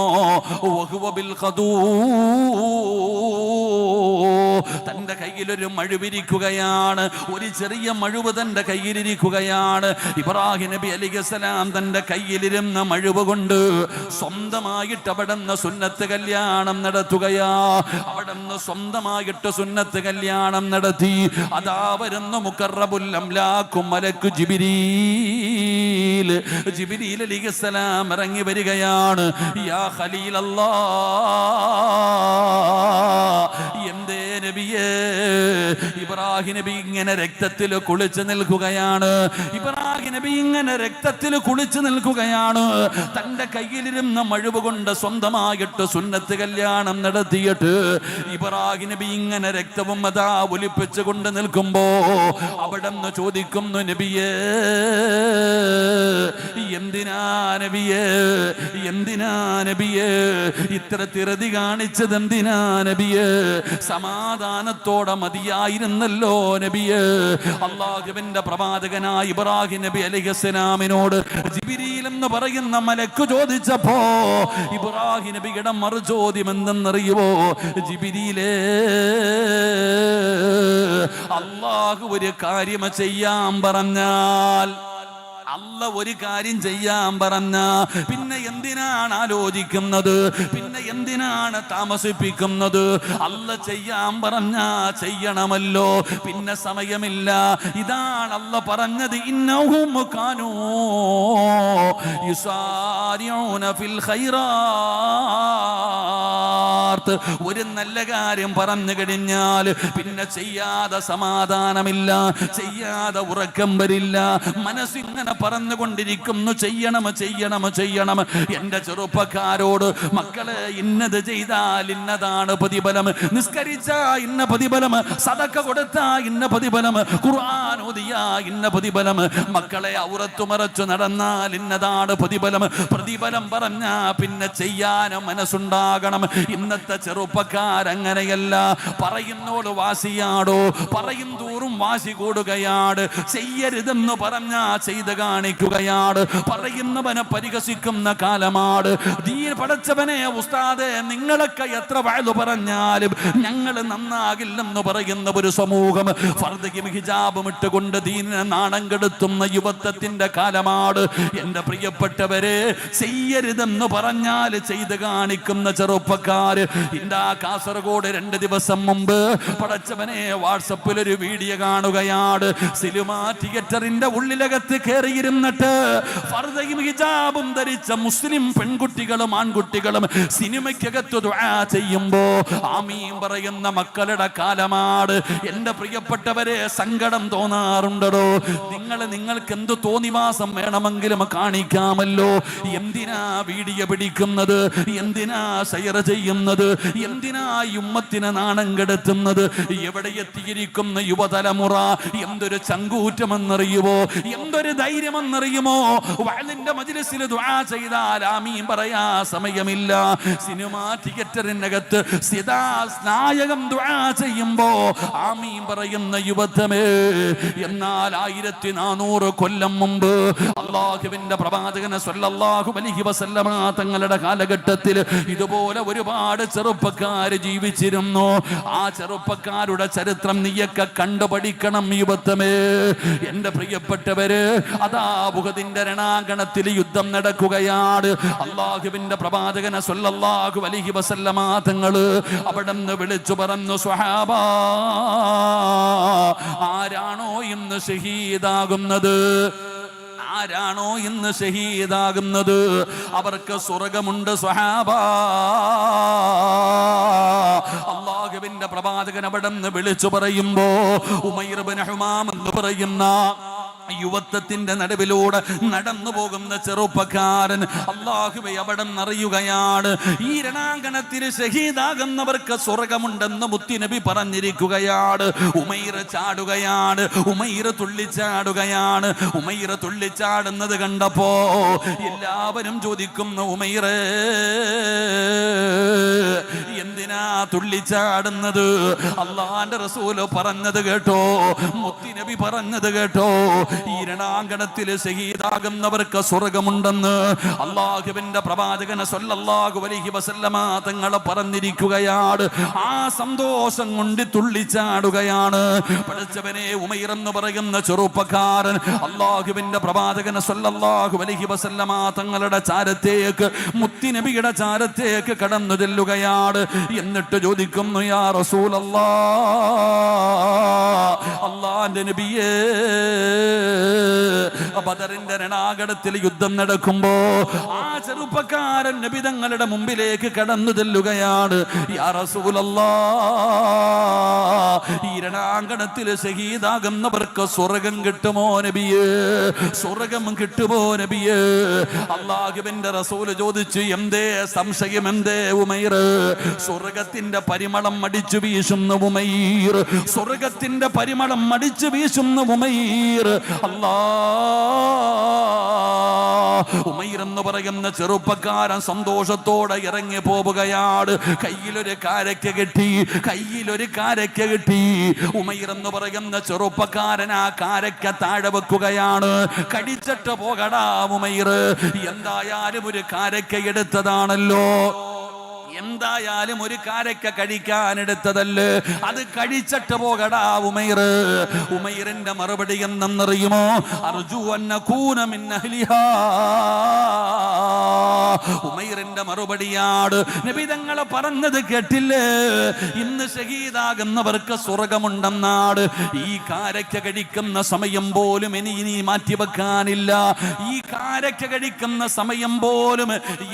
തന്റെ കയ്യിലൊരു മഴുവിരിക്കുകയാണ്, ഒരു ചെറിയ മഴുവ് തന്റെ കയ്യിലിരിക്കുകയാണ്. ഇബ്രാഹിം നബി അലൈഹിസ്സലാം തന്റെ കയ്യിലിരുന്ന മഴുവ് കൊണ്ട് സ്വന്തമായിട്ട് അവിടുന്ന് സുന്നത്ത് കല്യാണം നടത്തുകയാ. അവിടുന്ന് സ്വന്തമായിട്ട് സുന്നത്ത് കല്യാണം നടത്തി. അതാ വരുന്നു മുഖറബുൽ അംലാക്കും മലക്കു ജിബ്രീൽ. ജിബ്രീൽ അലൈഹിസ്സലാം ഇറങ്ങി വരികയാണ്. യാ ഖലീലല്ലാഹ്, എന്തേ നബിയേ? ഇബ്രാഹിം നബി ഇങ്ങനെ രക്തത്തിൽ കുളിച്ചു നിൽക്കുകയാണ്. ഇബ്രാഹിം നബി ഇങ്ങനെ രക്തത്തിൽ കുളിച്ചു നിൽക്കുകയാണ്. തന്റെ കയ്യിലിരുന്ന മഴുവ് കൊണ്ട് സ്വന്തമായിട്ട് സുന്നത്ത് കല്യാണം നടത്തിയിട്ട് ഇബ്രാഹിം നബി ഇങ്ങനെ രക്തവും അതാ ഒലിപ്പിച്ചു കൊണ്ട് നിൽക്കുമ്പോ അവിടെന്ന് ചോദിക്കുന്നു, നബിയേ എന്തിനാ നബിയേ, എന്തിനാ നബിയേ ഇത്ര തിരതി കാണിച്ചത്? എന്തിനാ നബിയേ? സമാധാനത്തോടെ മതിയായിരുന്നല്ലോ നബിയേ. അല്ലാഹുവിന്റെ പ്രവാചകനായ ഇബ്രാഹിം നബി അലൈഹിസ്സലാമിനോട് ജിബ്രീൽ എന്ന് പറയുന്ന മലക്ക് ചോദിച്ചപ്പോ ഇബ്രാഹിം നബിയുടെ മറുചോദ്യം എന്തെന്നറിയുമോ? ജിബ്രീലേ, അല്ലാഹു ഒരു കാര്യം ചെയ്യാൻ പറഞ്ഞാൽ, അല്ല ഒരു കാര്യം ചെയ്യാൻ പറഞ്ഞ പിന്നെ എന്തിനാണ് ആലോചിക്കുന്നത്? പിന്നെ എന്തിനാണ് താമസിപ്പിക്കുന്നത്? അല്ല ചെയ്യാൻ പറഞ്ഞ ചെയ്യണമല്ലോ, പിന്നെ സമയമില്ല. ഇതാണ് അല്ല പറഞ്ഞത്, ഇന്നഹും കാനൂ യുസാരിഊന ഫിൽ ഖൈറാത്ത്. ഒരു നല്ല കാര്യം പറഞ്ഞു കഴിഞ്ഞാൽ പിന്നെ ചെയ്യാതെ സമാധാനമില്ല, ചെയ്യാതെ ഉറക്കം വരില്ല. മനസ്സിങ്ങനെ പറഞ്ഞുകൊണ്ടിരിക്കുന്നു, ചെയ്യണം ചെയ്യണം ചെയ്യണം. എന്റെ ചെറുപ്പക്കാരോട്, മക്കളെ ഇന്നത് ചെയ്താൽ ഇന്നതാണ് പ്രതിഫലം, നിസ്കരിച്ചാ ഇന്ന പ്രതിഫലം, സദക്ക കൊടുത്താ ഇന്ന പ്രതിഫലം, ഖുർആൻ ഓതിയാ ഇന്ന പ്രതിഫലം, മക്കളെ ഔറത്തു മറച്ചു നടന്നാൽ ഇന്നതാണ് പ്രതിഫലം. പ്രതിഫലം പറഞ്ഞാ പിന്നെ ചെയ്യാനും മനസ്സുണ്ടാകണം. ഇന്നത്തെ ചെറുപ്പക്കാരങ്ങനെയല്ല. പറയുന്നോട് വാശിയാടോ, പറയും തോറും വാശി കൂടുകയാണ്. ചെയ്യരുതെന്ന് പറഞ്ഞാ ചെയ്ത് കാണിക്കുകയാണ്. പറയുന്നവനെ പരിഹസിക്കുന്ന കാലമാണ്. ദീൻ പടച്ചവനെ ഉസ്താദേ, നിങ്ങളൊക്കെ എത്ര വഅദ് പറഞ്ഞാലും ഞങ്ങൾ നന്നാകില്ലെന്ന് പറയുന്ന ഒരു സമൂഹം, ഫർദയും ഹിജാബും ഇട്ടുകൊണ്ട് ദീനിനെ നാണം കെടുത്തുന്ന യുവത്വത്തിന്റെ കാലമാണ്. എന്റെ പ്രിയപ്പെട്ടവരെ, ചെയ്യരുതെന്ന് പറഞ്ഞാൽ ചെയ്ത് കാണിക്കുന്ന ചെറുപ്പക്കാര്. ഇതാ കാസർഗോഡ് 2 ദിവസം മുമ്പ് പടച്ചവനെ വാട്സപ്പിൽ ഒരു വീഡിയോ കാണുകയാണ്. സിനിമാ തിയേറ്ററിന്റെ ഉള്ളിലകത്ത് കയറിയിരുന്നിട്ട് ഫർദയും ഹിജാബും ധരിച്ച മുസ്ലിം പെൺകുട്ടികളും ആൺകുട്ടികളും സിനിമയ്ക്കകത്ത് ദുആ ചെയ്യുമ്പോ ആമീൻ പറയുന്ന മക്കളുടെ കാലമാണ്. എന്റെ പ്രിയപ്പെട്ടവരെ, സങ്കടം തോന്നാറുണ്ടോ? നിങ്ങൾക്ക് എന്ത് തോന്നിവാസം വേണമെങ്കിലും കാണിക്കാമല്ലോ. എന്തിനാ വീഡിയോ പിടിക്കുന്നത്? എന്തിനാ ഷെയർ ചെയ്യുന്നത്? എന്തിനാ ഉമ്മത്തിനെ നാണം കെടുത്തുന്നത്? എവിടെ എത്തിയിരിക്കുന്ന യുവതലമുറ? എന്തൊരു ചങ്കൂറ്റമെന്നറിയുമോ? എന്തൊരു ധൈര്യമെന്നറിയുമോ? വഅദിന്റെ മജ്ലിസിൽ ദുആ ചെയ്താൽ ആമീൻ പറയാ സമയമില്ല. സിനിമാ തിയേറ്ററിനകത്ത് നായകം ദുആ ചെയ്യുമ്പോ ആമീൻ പറയുന്ന യുവത്വമേ. എന്നാൽ 1400 കൊല്ലം മുമ്പ് അല്ലാഹുവിന്റെ പ്രവാചകൻ സ്വല്ലല്ലാഹു അലൈഹി വസല്ലമ തങ്ങളുടെ കാലഘട്ടത്തിൽ ഇതുപോലെ ഒരുപാട് ചെറുപ്പക്കാര് ജീവിച്ചിരുന്നു. ആ ചെറുപ്പക്കാരുടെ ചരിത്രം നീയൊക്കെ കണ്ടുപഠിക്കണം യുവത്വമേ. എന്റെ പ്രിയപ്പെട്ടവര്, അതാ ഉഹദിന്റെ രണാങ്കണത്തിൽ യുദ്ധം നടക്കുകയാണ്. അല്ലാഹുവിന്റെ പ്രവാചകൻ സ്വല്ലല്ലാഹു അലൈഹി വസല്ലമ തങ്ങള് അവിടുന്ന് വിളിച്ചു പറഞ്ഞു, സ്വഹാബാ, ആരാണോ ഇന്ന് ഷഹീദാകുന്നത്, ആരാണോ ഇന്ന് ഷഹീദാകുന്നത് അവർക്ക് സ്വർഗമുണ്ട് സ്വഹാബ. അല്ലാഹുവിന്റെ പ്രവാചകൻ അവിടെ നിന്ന് വിളിച്ചു പറയുമ്പോ ഉമൈർ ഇബ്നു ഹുമാം എന്ന് പറയുന്ന യുവത്വത്തിന്റെ നടുവിലൂടെ നടന്നു പോകുന്ന ചെറുപ്പക്കാരൻ അല്ലാഹുവേ അവിടെ അറിയുകയാണ്, ഈ രണാങ്കണത്തിൽ ഷഹീദാകുന്നവർക്ക് സ്വർഗമുണ്ടെന്ന് മുത്തുനബി പറഞ്ഞിരിക്കുകയാണ്. ഉമൈർ ചാടുകയാണ്, ഉമൈർ തുള്ളിച്ചാടുകയാണ്. ഉമൈർ തുള്ളിച്ചാടുന്നത് കണ്ടപ്പോ എല്ലാവരും ചോദിക്കുന്നു, ഉമൈറേ എന്തിനാ തുള്ളിച്ചാടുന്നത്? അല്ലാഹുവിന്റെ റസൂൽ പറഞ്ഞത് കേട്ടോ, മുത്തുനബി പറഞ്ഞത് കേട്ടോ, ഈ രണാങ്കണത്തിൽ ഷഹീദാകുന്നവർക്ക് സ്വർഗമുണ്ടെന്ന് അല്ലാഹുവിന്റെ പ്രവാചകൻ സ്വല്ലല്ലാഹു അലൈഹി വസല്ലമ തങ്ങൾ പറഞ്ഞിരിക്കുകയാണ്. ആ സന്തോഷം കൊണ്ട് തുള്ളിച്ചാടുകയാണ്. പഠിച്ചവനെ, ഉമൈർ എന്ന് പറയുന്ന ചെറുപ്പക്കാരൻ അല്ലാഹുവിന്റെ പ്രവാചകൻ സ്വല്ലല്ലാഹു അലൈഹി വസല്ലമ തങ്ങളുടെ ചാരത്തേക്ക്, മുത്തുനബിയുടെ ചാരത്തേക്ക് കടന്നു ചെല്ലുകയാണ്. എന്നിട്ട് ചോദിക്കുന്നു, യാ റസൂലല്ലാഹ്, അല്ലാഹുവിന്റെ നബിയേ, ബദറിന്റെ രണാങ്കണത്തിൽ യുദ്ധം നടക്കുമ്പോ ആ ചെറുപ്പക്കാരൻ നബി തങ്ങളുടെ മുമ്പിലേക്ക് കടന്നു ചെല്ലുകയാണ്. യാ റസൂലല്ലാഹ്, ഈ രണാങ്കണത്തിൽ ഷഹീദാകുന്നവർക്ക് സ്വർഗം കിട്ടുമോ നബിയേ? സ്വർഗം കിട്ടുമോ നബിയേ? അല്ലാഹുവിന്റെ റസൂൽ ചോദിച്ചു, എന്തേ സംശയം, എന്തേ ഉമൈർ? സ്വർഗത്തിന്റെ പരിമളം അടിച്ചു വീശുന്ന ഉമൈർ, സ്വർഗത്തിന്റെ പരിമളം അടിച്ചു വീശുന്ന ഉമൈർ. ഉമൈർ എന്ന് പറയുന്ന ചെറുപ്പക്കാരൻ സന്തോഷത്തോടെ ഇറങ്ങി പോവുകയാണ്. കയ്യിലൊരു കാരക്ക കെട്ടി, കയ്യിലൊരു കാരക്ക കെട്ടി. ഉമൈർ എന്ന് പറയുന്ന ചെറുപ്പക്കാരൻ ആ കാരക്ക താഴെ വെക്കുകയാണ്. കടിച്ചിട്ട് പോകടാ ഉമൈർ, എന്തായാലും ഒരു കാരക്ക എടുത്തതാണല്ലോ, എന്തായാലും ഒരു കാരക്ക കഴിക്കാൻ എടുത്തതല്ലേ, അത് കഴിച്ചിട്ട് പോകടാ ഉമൈർ. ഉമൈറിന്റെ മറുപടി എന്തെന്നറിയുമോ? അർജു അൻ നകൂന മിൻ അഹ്ലിഹാ. ഉമൈറിന്റെ മറുപടിയാണ്, നബി തങ്ങൾ പറഞ്ഞത് കേട്ടില്ലേ, ഇന്ന് ഷഹീദാകുന്നവർക്ക് സ്വർഗമുണ്ടെന്നാണ്. ഈ കാരക്ക കഴിക്കുന്ന സമയം പോലും ഇനി മാറ്റിവെക്കാനില്ല. ഈ കാരക്ക കഴിക്കുന്ന സമയം പോലും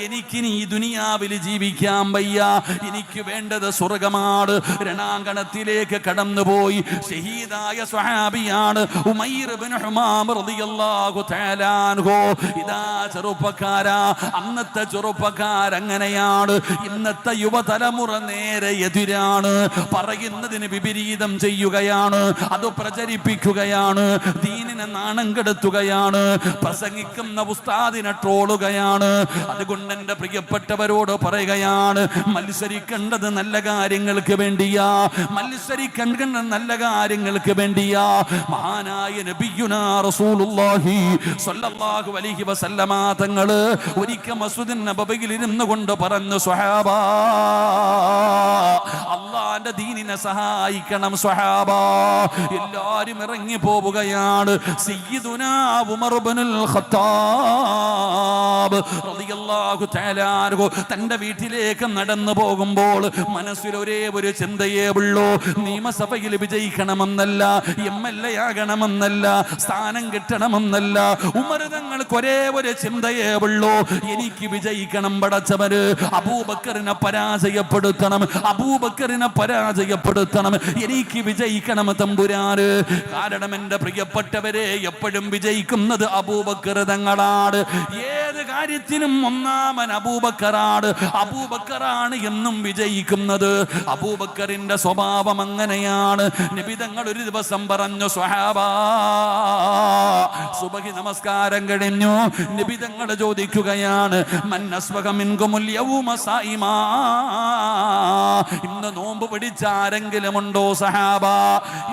എനിക്കിനി ഈ ദുനിയാവിൽ ജീവിക്കാൻ വയ്യ. എനിക്ക് വേണ്ടത് സ്വർഗമാണ്. രണാങ്കണത്തിലേക്ക് കടന്നുപോയി ഷഹീദായ സ്വഹാബിയാണ് ഉമൈർ ഇബ്നു ഹുമാം റളിയല്ലാഹു തആല അൻഹു. ഇതാ ചെറുപ്പക്കാരാ, അന്നത്തെ ചെറുപ്പക്കാരങ്ങനെയാണ്. ഇന്നത്തെ യുവതലമുറ നേരെ എതിരാണ്. പറയുന്നതിന് വിപരീതം ചെയ്യുകയാണ്, അത് പ്രചരിപ്പിക്കുകയാണ്, ദീനിനെ നാണം കെടുത്തുകയാണ്, പ്രസംഗിക്കുന്ന ഉസ്താദിനെ ട്രോളുകയാണ്. അതുകൊണ്ട് എൻ്റെ പ്രിയപ്പെട്ടവരോട് പറയുകയാണ്, മത്സരിക്കേണ്ടത് നല്ല കാര്യങ്ങൾക്ക് വേണ്ടിയാ, മത്സരിക്കേണ്ടത് നല്ല കാര്യങ്ങൾക്ക് വേണ്ടിയാ. മഹാനായ നബിയുനാ റസൂലുള്ളാഹി സ്വല്ലല്ലാഹു അലൈഹി വസല്ലമ തങ്ങള് ഒരിക്കൽ മസ്ജിദുൻ നബവിയിൽ ഇരുന്നു കൊണ്ട് പറഞ്ഞു, സ്വഹാബാ, അല്ലാഹുവിന്റെ ദീനിനെ സഹായിക്കണം സ്വഹാബാ. എല്ലാവരും ഇറങ്ങി പോവുകയാണ്. സയ്യിദുനാ ഉമർ ഇബ്നുൽ ഖത്താബ് റളിയല്ലാഹു തആല അൻഹു തന്റെ വീട്ടിലേക്ക് നടന്നു പോകുമ്പോൾ മനസ്സിൽ ഒരേ ഒരു ചിന്തയേ ഉള്ളൂ, നിയമസഭയിൽ വിജയിക്കണമെന്നല്ല, MLA ആകണമെന്നല്ല, സ്ഥാനം കിട്ടണമെന്നല്ല. ഉമർ തങ്ങൾക്ക് ഒരേ ഒരു ചിന്തയേ ഉള്ളൂ, എനിക്ക് വിജയിക്കണം പടച്ചവര്, അബൂബക്കറിനെ പരാജയപ്പെടുത്തണം, അബൂബക്കറിനെ പരാജയപ്പെടുത്തണം, എനിക്ക് വിജയിക്കണം തമ്പുരാന്. കാരണം എൻ്റെ പ്രിയപ്പെട്ടവരെ, എപ്പോഴും വിജയിക്കുന്നത് അബൂബക്കർ തങ്ങളാണ്. ഏത് കാര്യത്തിനും ഒന്നാമൻ അബൂബക്കറാണ്, അബൂബക്കറാണ് എന്നും വിജയിക്കുന്നത്. അബൂബക്കറിന്റെ സ്വഭാവം അങ്ങനെയാണ്. നബി തങ്ങൾ ഒരു ദിവസം പറഞ്ഞു, സ്വഹാബാ, സുബഹി നമസ്കാരം കഴിഞ്ഞു. നബി തങ്ങൾ ചോദിക്കുകയാണ്, മൻ അസ്ബഹ മിൻകുമുൽ യൗമ സായിമാ, ഇന്ന് നോമ്പ് പിടിച്ച ആരെങ്കിലും ഉണ്ടോ സഹാബാ?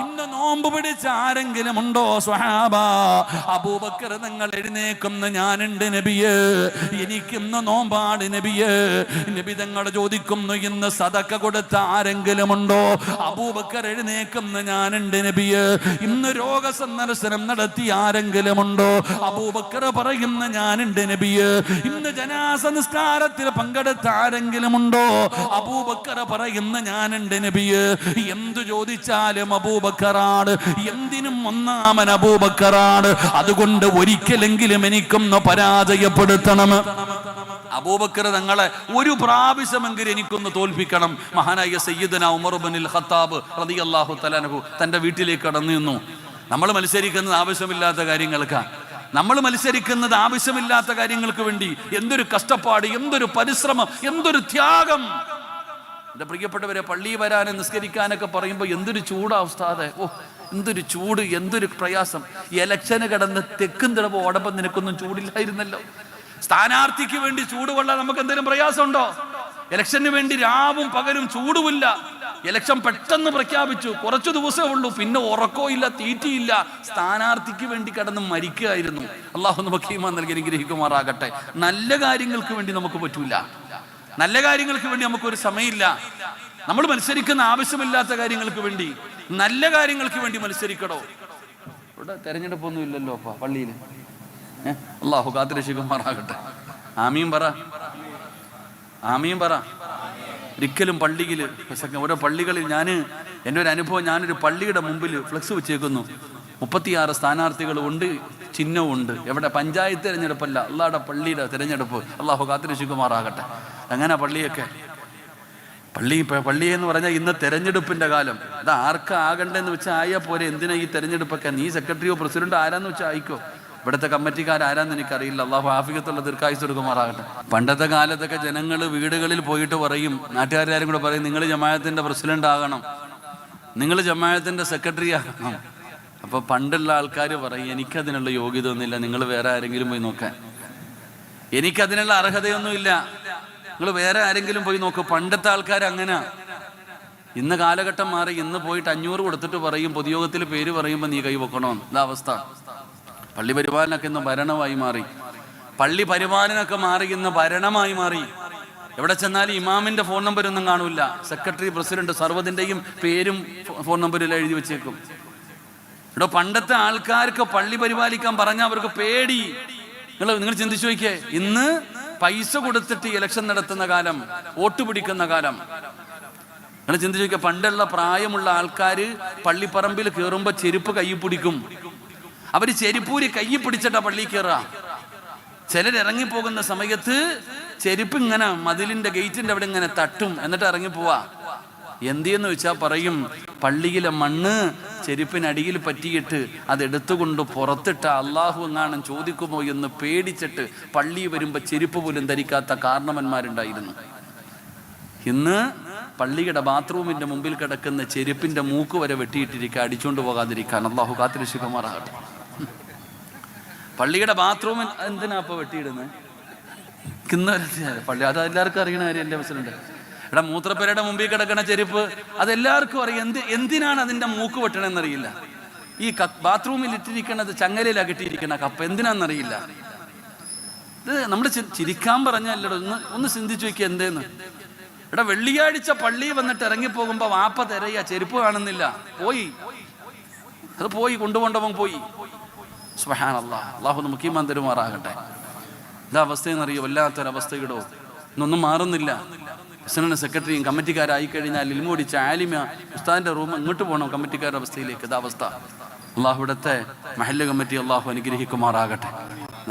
ഇന്ന് നോമ്പ് പിടിച്ച ആരെങ്കിലും ഉണ്ടോ സ്വഹാബാ? അബൂബക്കർ തങ്ങൾ എഴുന്നേക്കുന്ന, ഞാനുണ്ട് നബിയേ, എനിക്കിന്ന് നോമ്പാണ് നബിയേ. നബി തങ്ങൾ ചോദിക്കുന്നു, ഇന്ന് സദക്ക കൊടുത്ത ആരെങ്കിലും ഉണ്ടോ? അബൂബക്കർ എഴുന്നേക്കുന്ന, ഞാനുണ്ട് നബിയേ. ഇന്ന് രോഗസന്ദർശനം നടത്തി ആരെങ്കിലും ഉണ്ടോ? അബൂബക്കർ പറയുന്ന, ഞാനുണ്ട് നബിയേ. ഇന്ന് ജനാസ നിസ്കാരത്തിൽ പങ്കെടുത്ത ആരെങ്കിലും ഉണ്ടോ? അബൂബക്കർ പറയുന്ന, ഞാനുണ്ട് നബിയേ. എന്തു ചോദിച്ചാലും അബൂബക്കറാണ്. അബൂബക്കറാണ്, എന്തിനും ഒന്നാമൻ അബൂബക്കറാണ്. അതുകൊണ്ട് ഒരിക്കലെങ്കിലും എനിക്കൊന്ന് പരാജയപ്പെടുത്തണം. അബൂബക്കർ തങ്ങളെ ഒരു പ്രാവശ്യമെങ്കിലും എനിക്കൊന്ന് തോൽപ്പിക്കണം. മഹാനായ സയ്യിദന ഉമർ ഇബ്നുൽ ഖത്താബ് റളിയല്ലാഹു തആല അൻഹു തന്റെ വീട്ടിലേക്ക് കടന്നു നിന്നു. നമ്മൾ മത്സരിക്കുന്നത് ആവശ്യമില്ലാത്ത കാര്യങ്ങൾക്കാണ്. നമ്മൾ മത്സരിക്കുന്നത് ആവശ്യമില്ലാത്ത കാര്യങ്ങൾക്ക് വേണ്ടി. എന്തൊരു കഷ്ടപ്പാട്, എന്തൊരു പരിശ്രമം, എന്തൊരു ത്യാഗം. എന്റെ പ്രിയപ്പെട്ടവരെ, പള്ളി വരാനും നിസ്കരിക്കാനൊക്കെ പറയുമ്പോൾ എന്തൊരു ചൂടാ ഉസ്താദെ. ഓ, എന്തൊരു ചൂട്, എന്തൊരു പ്രയാസം. ഇലക്ഷന് കിടന്ന് തെക്കും തിടവ് ഓടപ്പം നിനക്കൊന്നും ചൂടില്ലായിരുന്നല്ലോ. സ്ഥാനാർത്ഥിക്ക് വേണ്ടി ചൂടുകൊള്ളാൻ നമുക്ക് എന്തെങ്കിലും പ്രയാസമുണ്ടോ? ഇലക്ഷന് വേണ്ടി രാവും പകലും ചൂടുമില്ല. ഇലക്ഷൻ പെട്ടെന്ന് പ്രഖ്യാപിച്ചു, കുറച്ചു ദിവസമേ ഉള്ളൂ, പിന്നെ ഉറക്കോ ഇല്ല, തീറ്റിയില്ല. സ്ഥാനാർത്ഥിക്ക് വേണ്ടി കിടന്ന് മരിക്കുകയായിരുന്നു. അള്ളാഹു നമുക്ക് ഈമാൻ നൽകി അനുഗ്രഹിക്കുമാറാകട്ടെ. നല്ല കാര്യങ്ങൾക്ക് വേണ്ടി നമുക്ക് പറ്റൂല, നല്ല കാര്യങ്ങൾക്ക് വേണ്ടി നമുക്കൊരു സമയമില്ല. നമ്മൾ മത്സരിക്കുന്ന ആവശ്യമില്ലാത്ത കാര്യങ്ങൾക്ക് വേണ്ടി, നല്ല കാര്യങ്ങൾക്ക് വേണ്ടി മത്സരിക്കണോ? ഇവിടെ തെരഞ്ഞെടുപ്പൊന്നും ഇല്ലല്ലോ അപ്പ പള്ളിയിൽ. അള്ളാഹു കാത്തുരക്ഷിക്കുമാറാകട്ടെ. ആമീൻ പറ, ആമീൻ പറ. ഒരിക്കലും പള്ളിയിൽ, ഓരോ പള്ളികളിൽ എൻ്റെ ഒരു അനുഭവം, ഞാനൊരു പള്ളിയുടെ മുമ്പിൽ ഫ്ലെക്സ് വെച്ചേക്കുന്നു. 36 സ്ഥാനാർത്ഥികൾ ഉണ്ട്, ചിഹ്നവും ഉണ്ട്. എവിടെ? പഞ്ചായത്ത് തിരഞ്ഞെടുപ്പല്ല, അള്ളാഹുടെ പള്ളിയുടെ തിരഞ്ഞെടുപ്പ്. അള്ളാഹു കാത്തുരക്ഷിക്കുമാറാകട്ടെ. അങ്ങനെ പള്ളിയൊക്കെ, പള്ളി എന്ന് പറഞ്ഞാൽ ഇന്ന് തെരഞ്ഞെടുപ്പിന്റെ കാലം. അത് ആർക്കാ ആകണ്ടെന്ന് വെച്ചാൽ ആയാൽ പോരെ. എന്തിനാ ഈ തെരഞ്ഞെടുപ്പൊക്കെ? നീ സെക്രട്ടറിയോ പ്രസിഡന്റോ ആരാന്ന് വെച്ചാൽ ആയിക്കോ. ഇവിടുത്തെ കമ്മിറ്റിക്കാരാരാന്ന് എനിക്കറിയില്ല. അള്ളാഹു ആഫിയത്തുള്ള ദീർഘായുസ്സ് കൊടുക്കുമാറാകട്ടെ. പണ്ടത്തെ കാലത്തൊക്കെ ജനങ്ങൾ വീടുകളിൽ പോയിട്ട് പറയും, നാട്ടുകാരും കൂടെ പറയും, നിങ്ങൾ ജമാഅത്തിന്റെ പ്രസിഡന്റ് ആകണം, നിങ്ങൾ ജമാഅത്തിന്റെ സെക്രട്ടറി ആകണം. അപ്പോൾ പണ്ടുള്ള ആൾക്കാർ പറയും, എനിക്കതിനുള്ള യോഗ്യത ഒന്നുമില്ല, നിങ്ങൾ വേറെ ആരെങ്കിലും പോയി നോക്കാൻ. എനിക്കതിനുള്ള അർഹതയൊന്നുമില്ല, നിങ്ങൾ വേറെ ആരെങ്കിലും പോയി നോക്ക്. പണ്ടത്തെ ആൾക്കാർ അങ്ങനെ. ഇന്ന് കാലഘട്ടം മാറി. ഇന്ന് പോയിട്ട് 500 കൊടുത്തിട്ട് പറയും, പൊതുയോഗത്തിൽ പേര് പറയുമ്പോൾ നീ കൈ വെക്കണമെന്ന്. ഇതാ അവസ്ഥ. പള്ളി പരിപാലനൊക്കെ ഇന്ന് ഭരണമായി മാറി. പള്ളി പരിപാലനൊക്കെ മാറി, ഇന്ന് ഭരണമായി മാറി. എവിടെ ചെന്നാലും ഇമാമിന്റെ ഫോൺ നമ്പരൊന്നും കാണൂല. സെക്രട്ടറി, പ്രസിഡന്റ്, സർവ്വതിൻ്റെയും പേരും ഫോൺ നമ്പറിൽ എഴുതി വെച്ചേക്കും. ഇവിടെ പണ്ടത്തെ ആൾക്കാർക്ക് പള്ളി പരിപാലിക്കാൻ പറഞ്ഞാൽ അവർക്ക് പേടി. നിങ്ങൾ ചിന്തിച്ചു നോക്കിയേ, ഇന്ന് പൈസ കൊടുത്തിട്ട് ഇലക്ഷൻ നടത്തുന്ന കാലം, വോട്ട് പിടിക്കുന്ന കാലം. നിങ്ങൾ ചിന്തിച്ചു നോക്കിയാൽ, പണ്ടുള്ള പ്രായമുള്ള ആൾക്കാർ പള്ളിപ്പറമ്പിൽ കയറുമ്പോൾ ചെരുപ്പ് കൈ പിടിക്കും. അവര് ചെരുപ്പൂരി കൈ പിടിച്ചിട്ടാ പള്ളി കയറുക. ചിലരിറങ്ങിപ്പോകുന്ന സമയത്ത് ചെരുപ്പ് ഇങ്ങനെ മതിലിന്റെ ഗേറ്റിന്റെ അവിടെ ഇങ്ങനെ തട്ടും, എന്നിട്ട് ഇറങ്ങിപ്പോവാ. എന്തെന്ന് വെച്ചാൽ പറയും, പള്ളിയിലെ മണ്ണ് ചെരുപ്പിനടിയിൽ പറ്റിയിട്ട് അതെടുത്തുകൊണ്ട് പുറത്തിട്ട അള്ളാഹു എങ്ങാനും ചോദിക്കുമോ എന്ന് പേടിച്ചിട്ട് പള്ളി വരുമ്പോൾ ചെരുപ്പ് പോലും ധരിക്കാത്ത കാരണവന്മാരുണ്ടായിരുന്നു. ഇന്ന് പള്ളിയുടെ ബാത്റൂമിന്റെ മുമ്പിൽ കിടക്കുന്ന ചെരുപ്പിന്റെ മൂക്ക് വരെ വെട്ടിയിട്ടിരിക്കുക, അടിച്ചുകൊണ്ട് പോകാതിരിക്കാൻ. അള്ളാഹു കാത്തുരക്ഷിക്കുമാറാകട്ടെ. പള്ളിയുടെ ബാത്റൂമിൽ എന്തിനാ ഇപ്പൊ വെട്ടിയിടുന്നത്? പള്ളി അത് എല്ലാവർക്കും അറിയണ കാര്യം. എൻ്റെ പ്രസിഡന്റ്, ഇവിടെ മൂത്രപ്പേരയുടെ മുമ്പിൽ കിടക്കുന്ന ചെരുപ്പ് അതെല്ലാവർക്കും അറിയാം. എന്തിനാണ് അതിന്റെ മൂക്ക് വെട്ടണമെന്നറിയില്ല. ഈ ബാത്റൂമിൽ ഇട്ടിരിക്കണത് ചങ്ങലയിലാ കെട്ടിയിരിക്കണ കപ്പ് എന്തിനാന്നറിയില്ല. ഇത് നമ്മൾ ചിരിക്കാൻ പറഞ്ഞല്ലോ. ഒന്ന് ചിന്തിച്ചു നോക്കി എന്തേന്ന്. ഇവിടെ വെള്ളിയാഴ്ച പള്ളി വന്നിട്ട് ഇറങ്ങിപ്പോകുമ്പോ വാപ്പ തിരയ, ചെരുപ്പ് കാണുന്നില്ല. അത് പോയി, കൊണ്ടുപോണ്ടവൻ പോയി. സുബ്ഹാനല്ലാഹ്. അല്ലാഹു നമുക്ക് ഈമാൻ തരുമാറാകട്ടെ. ഇതാ അവസ്ഥയെന്നറിയോ? വല്ലാത്തൊരവസ്ഥയിടോ. ഇന്നൊന്നും മാറുന്നില്ല. പ്രസിഡന്റ്, സെക്രട്ടറിയും കമ്മിറ്റിക്കാരായി കഴിഞ്ഞാൽ ഇൽമോടിച്ച ആലിമ ഉസ്താദിന്റെ റൂം ഇങ്ങോട്ട് പോകണം കമ്മിറ്റിക്കാരുടെ അവസ്ഥയിലേക്ക്. ഇതാ അവസ്ഥ. അള്ളാഹു ഇവിടുത്തെ മഹല്ല് കമ്മിറ്റി അള്ളാഹു അനുഗ്രഹിക്കുമാറാകട്ടെ.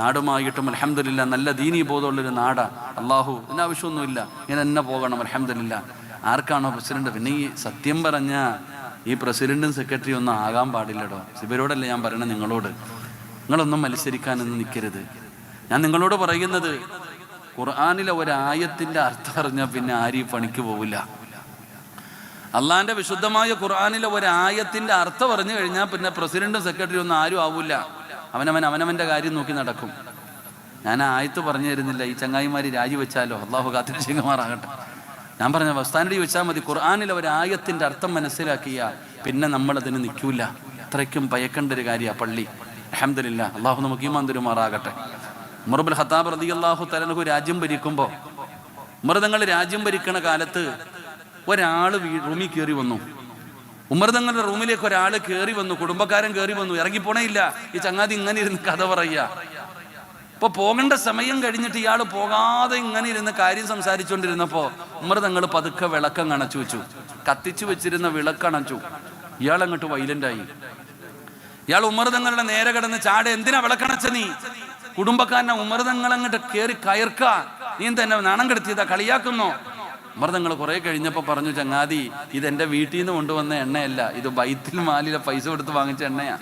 നാടുമായിട്ടും അൽഹംദുലില്ലാ നല്ല ദീനീ ബോധമുള്ളൊരു നാടാ. അള്ളാഹു ഇതിനാവശ്യമൊന്നുമില്ല, ഇങ്ങനെ തന്നെ പോകണം. അൽഹംദുലില്ലാ. ആർക്കാണോ പ്രസിഡന്റ്? പിന്നെ ഈ സത്യം പറഞ്ഞ ഈ പ്രസിഡന്റും സെക്രട്ടറിയും ഒന്നും ആകാൻ പാടില്ലടോ. ഇവരോടല്ല ഞാൻ പറയണത്, നിങ്ങളോട്. നിങ്ങളൊന്നും മത്സരിക്കാനൊന്നും നിൽക്കരുത്. ഞാൻ നിങ്ങളോട് പറയുന്നത്, ഖുർആനിലെ ഒരായത്തിന്റെ അർത്ഥം അറിഞ്ഞാൽ പിന്നെ ആരും പണിക്ക് പോവില്ല. അള്ളാന്റെ വിശുദ്ധമായ ഖുർആനിലെ ഒരായത്തിന്റെ അർത്ഥം പറഞ്ഞു കഴിഞ്ഞാൽ പിന്നെ പ്രസിഡന്റും സെക്രട്ടറിയും ഒന്നും ആരും ആവില്ല. അവനവന്റെ കാര്യം നോക്കി നടക്കും. ഞാൻ ആയത്ത് പറഞ്ഞു തരുന്നില്ല. ഈ ചങ്ങായിമാര് രാജിവെച്ചാലോ? അള്ളാഹു കാത്തുരക്ഷിക്കുമാറാകട്ടെ. ഞാൻ പറഞ്ഞ അവസ്ഥാനടി വെച്ചാൽ മതി. ഖുർആനിലെ ഒരായത്തിന്റെ അർത്ഥം മനസ്സിലാക്കിയ പിന്നെ നമ്മളതിന് നിൽക്കൂല. അത്രയ്ക്കും ഭയക്കേണ്ട ഒരു കാര്യമാണ് പള്ളി. അൽഹംദുലില്ലാ. അള്ളാഹു നമുക്ക് ഈമാൻ തരുമാറാകട്ടെ. ഉമർ ഇബ്നുൽ ഖത്താബ് റളിയല്ലാഹു തആല അൻഹു രാജ്യം ഭരിക്കുമ്പോൾ, ഉമർ തങ്ങൾ രാജ്യം ഭരിക്കണ കാലത്ത് ഒരാൾ റൂമിൽ കയറി വന്നു. ഉമർ തങ്ങളുടെ റൂമിലേക്ക് ഒരാൾ കയറി വന്നു. കുടുംബക്കാരൻ കയറി വന്നു. ഇറങ്ങിപ്പോണേ ഇല്ല. ഈ ചങ്ങാതി ഇങ്ങനെ ഇരുന്ന് കഥ പറയുക. ഇപ്പൊ പോകേണ്ട സമയം കഴിഞ്ഞിട്ട് ഇയാൾ പോകാതെ ഇങ്ങനെ ഇരുന്ന് കാര്യം സംസാരിച്ചുകൊണ്ടിരുന്നപ്പോ ഉമർ തങ്ങൾ പതുക്കെ വിളക്കം അണച്ചു വെച്ചു. കത്തിച്ചു വെച്ചിരുന്ന വിളക്കണച്ചു. ഇയാൾ അങ്ങോട്ട് വൈലന്റായി. ഇയാൾ ഉമർ തങ്ങളുടെ നേരെ കിടന്ന് ചാട്, എന്തിനാ വിളക്കണച്ച നീ? കുടുംബക്കാരനെ ഉമർ തങ്ങൾ അങ്ങോട്ട് കയറി കയർക്ക, നീ തന്നെ നാണം കെടുത്തിയതാ, കളിയാക്കുന്നോ? ഉമർ തങ്ങൾ കുറെ കഴിഞ്ഞപ്പോൾ പറഞ്ഞു, ചങ്ങാതി ഇതെന്റെ വീട്ടിൽ നിന്ന് കൊണ്ടുവന്ന എണ്ണയല്ല, ഇത് ബൈത്തുൽ മാലിലെ പൈസ കൊടുത്ത് വാങ്ങിച്ച എണ്ണയാ.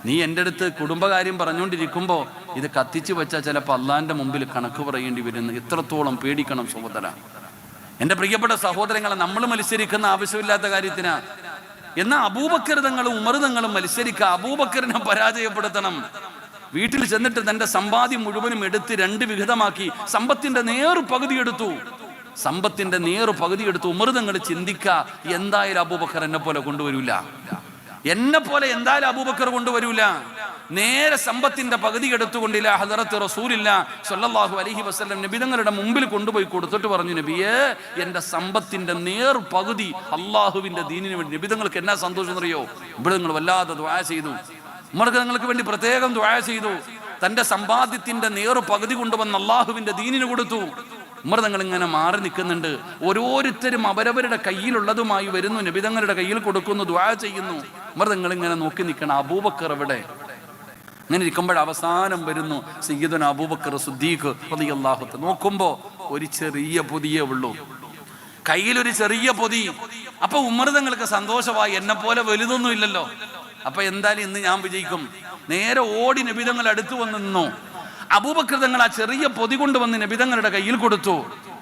നീ എൻ്റെ അടുത്ത് കുടുംബകാര്യം പറഞ്ഞുകൊണ്ടിരിക്കുമ്പോൾ ഇത് കത്തിച്ചു വെച്ചാൽ ചിലപ്പോൾ അള്ളാന്റെ മുമ്പിൽ കണക്ക് പറയേണ്ടി വരുന്നു. എത്രത്തോളം പേടിക്കണം സഹോദര. എൻ്റെ പ്രിയപ്പെട്ട സഹോദരങ്ങളെ, നമ്മൾ മത്സരിക്കുന്ന ആവശ്യമില്ലാത്ത കാര്യത്തിനാ. എന്നാൽ അബൂബക്കർ തങ്ങളും ഉമർ തങ്ങളും മത്സരിക്കുക, അബൂബക്കറിനെ പരാജയപ്പെടുത്തണം. വീട്ടിൽ ചെന്നിട്ട് തന്റെ സമ്പാദ്യം മുഴുവനും എടുത്ത് 2 വിഹിതമാക്കി സമ്പത്തിന്റെ പകുതി എടുത്തു. ഉമർ തങ്ങൾ ചിന്തിക്ക, എന്തായാലും അബൂബക്കർ എന്നെ പോലെ കൊണ്ടുവരൂല, അബൂബക്കർ കൊണ്ടുവരൂല. നേരെ സമ്പത്തിന്റെ പകുതി എടുത്തുകൊണ്ടില്ല ഹദറത്ത് റസൂലില്ല സ്വല്ലല്ലാഹു അലൈഹി വസല്ലം നബി തങ്ങളുടെ മുമ്പിൽ കൊണ്ടുപോയി കൊടുത്തിട്ട് പറഞ്ഞു, നബിയേ എന്റെ സമ്പത്തിന്റെ പകുതി അള്ളാഹുവിന്റെ ദീനിന് വേണ്ടി. നബി തങ്ങൾക്ക് എന്നാ സന്തോഷം അറിയോ? ഇവിടെ നിങ്ങൾ വല്ലാതെ ദുആ ചെയ്തു. ഉമർ തങ്ങൾക്ക് വേണ്ടി പ്രത്യേകം ദുആ ചെയ്തു. തന്റെ സമ്പാദ്യത്തിന്റെ പകുതി കൊണ്ടുവന്ന് അള്ളാഹുവിന്റെ ദീനിന് കൊടുത്തു. ഉമർ തങ്ങൾ ഇങ്ങനെ മാറി നിൽക്കുന്നുണ്ട്. ഓരോരുത്തരും അവരവരുടെ കയ്യിലുള്ളതുമായി വരുന്നു, നബി തങ്ങളുടെ കയ്യിൽ കൊടുക്കുന്നു, ദുആ ചെയ്യുന്നു. ഉമർ തങ്ങൾ ഇങ്ങനെ നോക്കി നിൽക്കണം, അബൂബക്കർ എവിടെ? അങ്ങനെ ഇരിക്കുമ്പോൾ അവസാനം വരുന്നു സയ്യിദുനാ അബൂബക്കർ സിദ്ദീഖ് റളിയല്ലാഹു അൻഹു. നോക്കുമ്പോ ഒരു ചെറിയ പൊതിയേ ഉള്ളൂ, കയ്യിലൊരു ചെറിയ പൊതി. അപ്പൊ ഉമർ തങ്ങൾക്ക് സന്തോഷമായി, എന്നെ പോലെ വലുതൊന്നും ഇല്ലല്ലോ, അപ്പൊ എന്തായാലും ഇന്ന് ഞാൻ വിജയിക്കും. നേരെ ഓടി നബി തങ്ങൾ അടുത്ത് വന്ന് നിന്നു. അബൂബക്കർ തങ്ങൾ ആ ചെറിയ പൊതി കൊണ്ടുവന്ന് നബി തങ്ങളുടെ കയ്യിൽ കൊടുത്തു.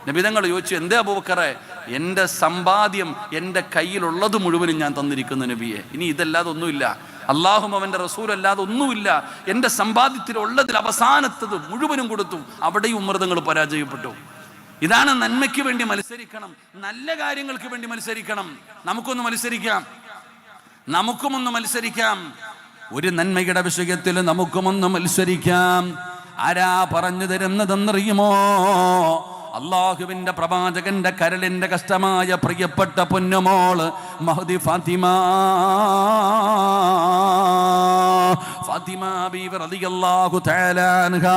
നബി തങ്ങൾ ചോദിച്ചു, എന്തേ അബൂബക്കറെ? എൻ്റെ സമ്പാദ്യം എൻ്റെ കയ്യിലുള്ളത് മുഴുവനും ഞാൻ തന്നിരിക്കുന്നു നബിയെ, ഇനി ഇതല്ലാതെ ഒന്നുമില്ല, അള്ളാഹും അവൻ്റെ റസൂൽ അല്ലാതെ ഒന്നുമില്ല. എൻ്റെ സമ്പാദ്യത്തിലുള്ളതിൽ അവസാനത്തത് മുഴുവനും കൊടുത്തു. അവിടെയും ഉമർ തങ്ങൾ പരാജയപ്പെട്ടു. ഇതാണ് നന്മയ്ക്ക് വേണ്ടി മത്സരിക്കണം, നല്ല കാര്യങ്ങൾക്ക് വേണ്ടി മത്സരിക്കണം. നമുക്കൊന്ന് മത്സരിക്കാം. ഒരു നന്മയുടെ വിഷയത്തിൽ നമുക്കുമൊന്ന് മത്സരിക്കാം. ആരാ പറഞ്ഞു തരുന്നതെന്നറിയുമോ? അള്ളാഹുവിന്റെ പ്രവാചകന്റെ കരളിന്റെ കഷ്ടമായ പ്രിയപ്പെട്ട പൊന്നുമോള് മഹ്ദി ഫാത്തിമ ബീവി റളിയല്ലാഹു തആല അൻഹാ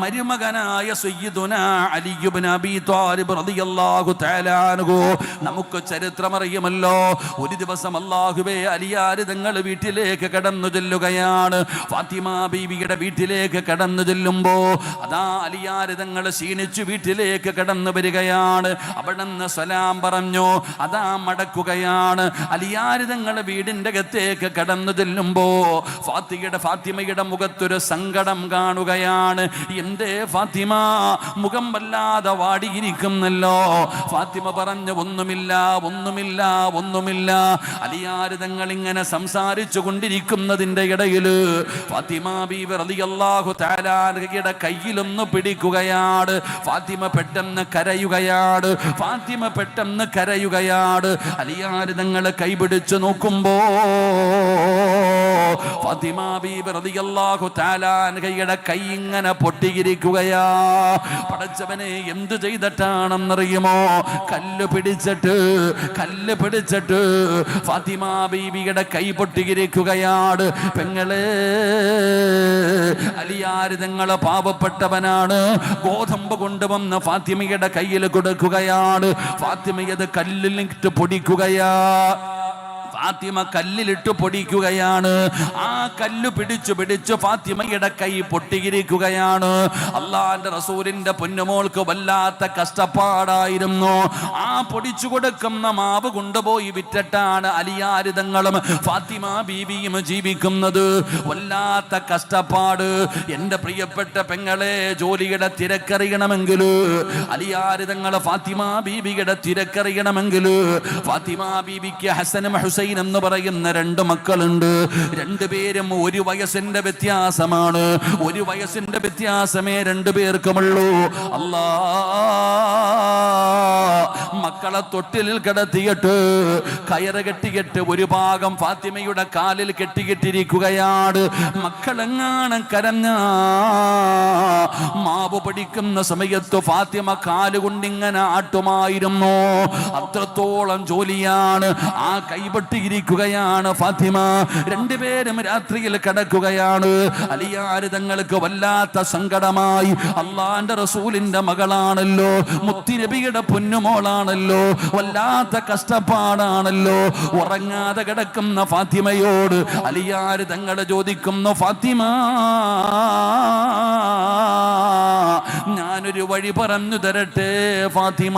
മരുമകനായ സയ്യിദുനാ അലി ഇബ്നു അബീ ത്വാലിബ് റളിയല്ലാഹു തആല അൻഹു. നമുക്ക് ചരിത്രമറിയുമല്ലോ. ഒരു ദിവസം അല്ലാഹുവേ അലിയാർ തങ്ങൾ വീട്ടിലേക്ക് കടന്നു ചെല്ലുകയാണ്. ഫാത്തിമ ബീവിയുടെ വീട്ടിലേക്ക് കടന്നു ചെല്ലുമ്പോ അതാ അലിയാർ തങ്ങൾ ക്ഷീണിച്ചു വീട്ടിലേക്ക് കടന്നു വരികയാണ്. അവിടുന്ന് സലാം പറഞ്ഞു അതാ മടക്കുകയാണ്. അലിയാർ തങ്ങൾ വീടിന്റെ അകത്തേക്ക് കടന്നു ചെല്ലുമ്പോ ഫാത്തിമയുടെ മുഖത്തൊരു സങ്കടം കാണുകയാണ്. എന്തേ ഫാത്തിമ, മുഖം വല്ലാതെ വാടിയിരിക്കുന്നല്ലോ. ഫാത്തിമ പറഞ്ഞു, ഒന്നുമില്ല. അലിയാർ തങ്ങൾ ഇങ്ങനെ സംസാരിച്ചു കൊണ്ടിരിക്കുന്നതിന്റെ ഇടയിൽ ഫാത്തിമ ബീവി റളിയല്ലാഹു തആല അൻഹയുടെ കയ്യിലൊന്ന് പിടിക്കുകയാണ്. ഫാത്തിമ പെട്ടെന്ന് കരയുകയാണ്. അലിയാർ തങ്ങൾ കൈപിടിച്ചു നോക്കുമ്പോ ഫാത്തിമ ബീബി റളിയല്ലാഹു തആല അൻഹയുടെ കൈ ഇങ്ങനെ പൊട്ടിയിരിക്കുകയാ. പടച്ചവനെ, എന്ത് ചെയ്തിട്ടാണെന്നറിയുമോ? കല്ല് പിടിച്ചിട്ട് ഫാത്തിമ ബീബിയുടെ കൈ പൊട്ടിയിരിക്കുകയാണ്. പെങ്ങളെ, അലിയാർ തങ്ങൾ പാവപ്പെട്ടവനാണ്. ഗോതമ്പ് കൊണ്ടുവന്ന് ഫാത്തിമയുടെ കയ്യിൽ കൊടുക്കുകയാണ്. ഫാത്തിമയത് കല്ലിലിട്ട് പൊടിക്കുകയാ. ഫാത്തിമ കല്ലിലിട്ട് പൊടിക്കുകയാണ്. ആ കല്ല് പിടിച്ചു ഫാത്തിമയുടെ കൈ പൊട്ടിയിരിക്കുകയാണ്. അള്ളാന്റെ റസൂലിന്റെ പൊന്നുമോൾക്ക് വല്ലാത്ത കഷ്ടപ്പാടായിരുന്നു. ആ പൊടിച്ചു കൊടുക്കുന്ന മാവ് കൊണ്ടുപോയി വിറ്റിട്ടാണ് അലിയാർ തങ്ങളും ഫാത്തിമ ബീവിയും ജീവിക്കുന്നത്. വല്ലാത്ത കഷ്ടപ്പാട്. എൻ്റെ പ്രിയപ്പെട്ട പെങ്ങളെ, ജോലിയുടെ തിരക്കറിയണമെങ്കിൽ, അലിയാർ തങ്ങൾ ഫാത്തിമ ബീവിയുടെ തിരക്കറിയണമെങ്കിൽ, ഫാത്തിമ ബീവിക്ക് ഹസനും ഹുസൈൻ എന്ന് പറയുന്ന 2 മക്കളുണ്ട്. 2 പേരും 1 വയസ്സിന്റെ വ്യത്യാസമാണ്. 1 വയസ്സിന്റെ വ്യത്യാസമേ 2 പേർക്കുമുള്ളൂ. അല്ലാ, മക്കളെ തൊട്ടിലിൽ കിടത്തിയിട്ട് കയറ് കെട്ടിയിട്ട് ഒരു ഭാഗം ഫാത്തിമയുടെ കാലിൽ കെട്ടിയിട്ടിരിക്കുകയാണ്. മക്കളെങ്ങാനും കരഞ്ഞ മാവ് പഠിക്കുന്ന സമയത്ത് ഫാത്തിമ കാലുകൊണ്ടിങ്ങനെ ആട്ടുമായിരുന്നു. അത്രത്തോളം ജോലിയാണ്. ആ കൈപൊട്ടിയിരിക്കുകയാണ് ഫാത്തിമ. 2 പേരും രാത്രിയിൽ കിടക്കുകയാണ്. അലിയാർ തങ്ങൾക്ക് വല്ലാത്ത സങ്കടമായി. അള്ളാന്റെ റസൂലിന്റെ മകളാണല്ലോ, മുത്തുനബിയുടെ പൊന്നുമോളാണല്ലോ. ആണല്ലോ, വല്ലാത്ത കഷ്ടപ്പാടാണല്ലോ. ഉറങ്ങാതെ കിടക്കുന്ന ഫാത്തിമയോട് അലിയാര് തങ്ങൾ ചോദിക്കുന്നു, ഫാത്തിമ ഞാനൊരു വഴി പറഞ്ഞു തരട്ടെ ഫാത്തിമ,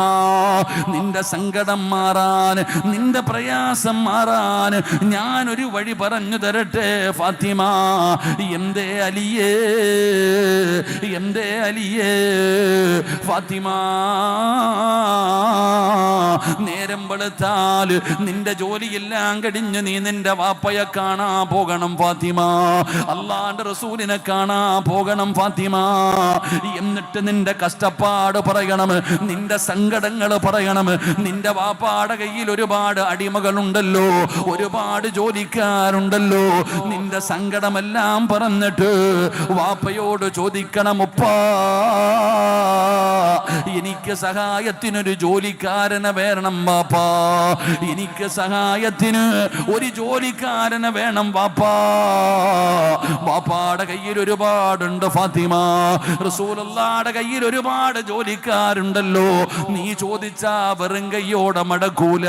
നിന്റെ സങ്കടം മാറാൻ, നിന്റെ പ്രയാസം മാറാൻ ഞാനൊരു വഴി പറഞ്ഞു തരട്ടെ ഫാത്തിമ. എന്തേ അലിയേ, എന്തേ അലിയേ? ഫാത്തിമ നേരം വെളുത്താൽ നിന്റെ ജോലിയെല്ലാം കഴിഞ്ഞ് നീ നിന്റെ വാപ്പയെ കാണാ പോകണം ഫാത്തിമ, അള്ളാന്റെ റസൂലിനെ കാണാ പോകണം ഫാത്തിമ. എന്നിട്ട് നിന്റെ കഷ്ടപ്പാട് പറയണം, നിന്റെ സങ്കടങ്ങൾ പറയണം. നിന്റെ വാപ്പാടെ കയ്യിൽ ഒരുപാട് അടിമകളുണ്ടല്ലോ, ഒരുപാട് ജോലിക്കാരുണ്ടല്ലോ. നിന്റെ സങ്കടമെല്ലാം പറഞ്ഞിട്ട് വാപ്പയോട് ചോദിക്കണം, ഉപ്പാ എനിക്ക് സഹായത്തിനൊരു ജോലിക്കാരനെ വേണം വാപ്പാ, എനിക്ക് സഹായത്തിന് ഒരു ജോലിക്കാരനെ വേണം വാപ്പാ. വാപ്പാടെ കയ്യിൽ ഒരുപാടുണ്ട് ഫാത്തിമ, റസൂലുള്ളാഹിയുടെ കയ്യിൽ ഒരുപാട് ജോലിക്കാരുണ്ടല്ലോ. നീ ചോദിച്ചാ വെറും കയ്യോടെ മടക്കൂല.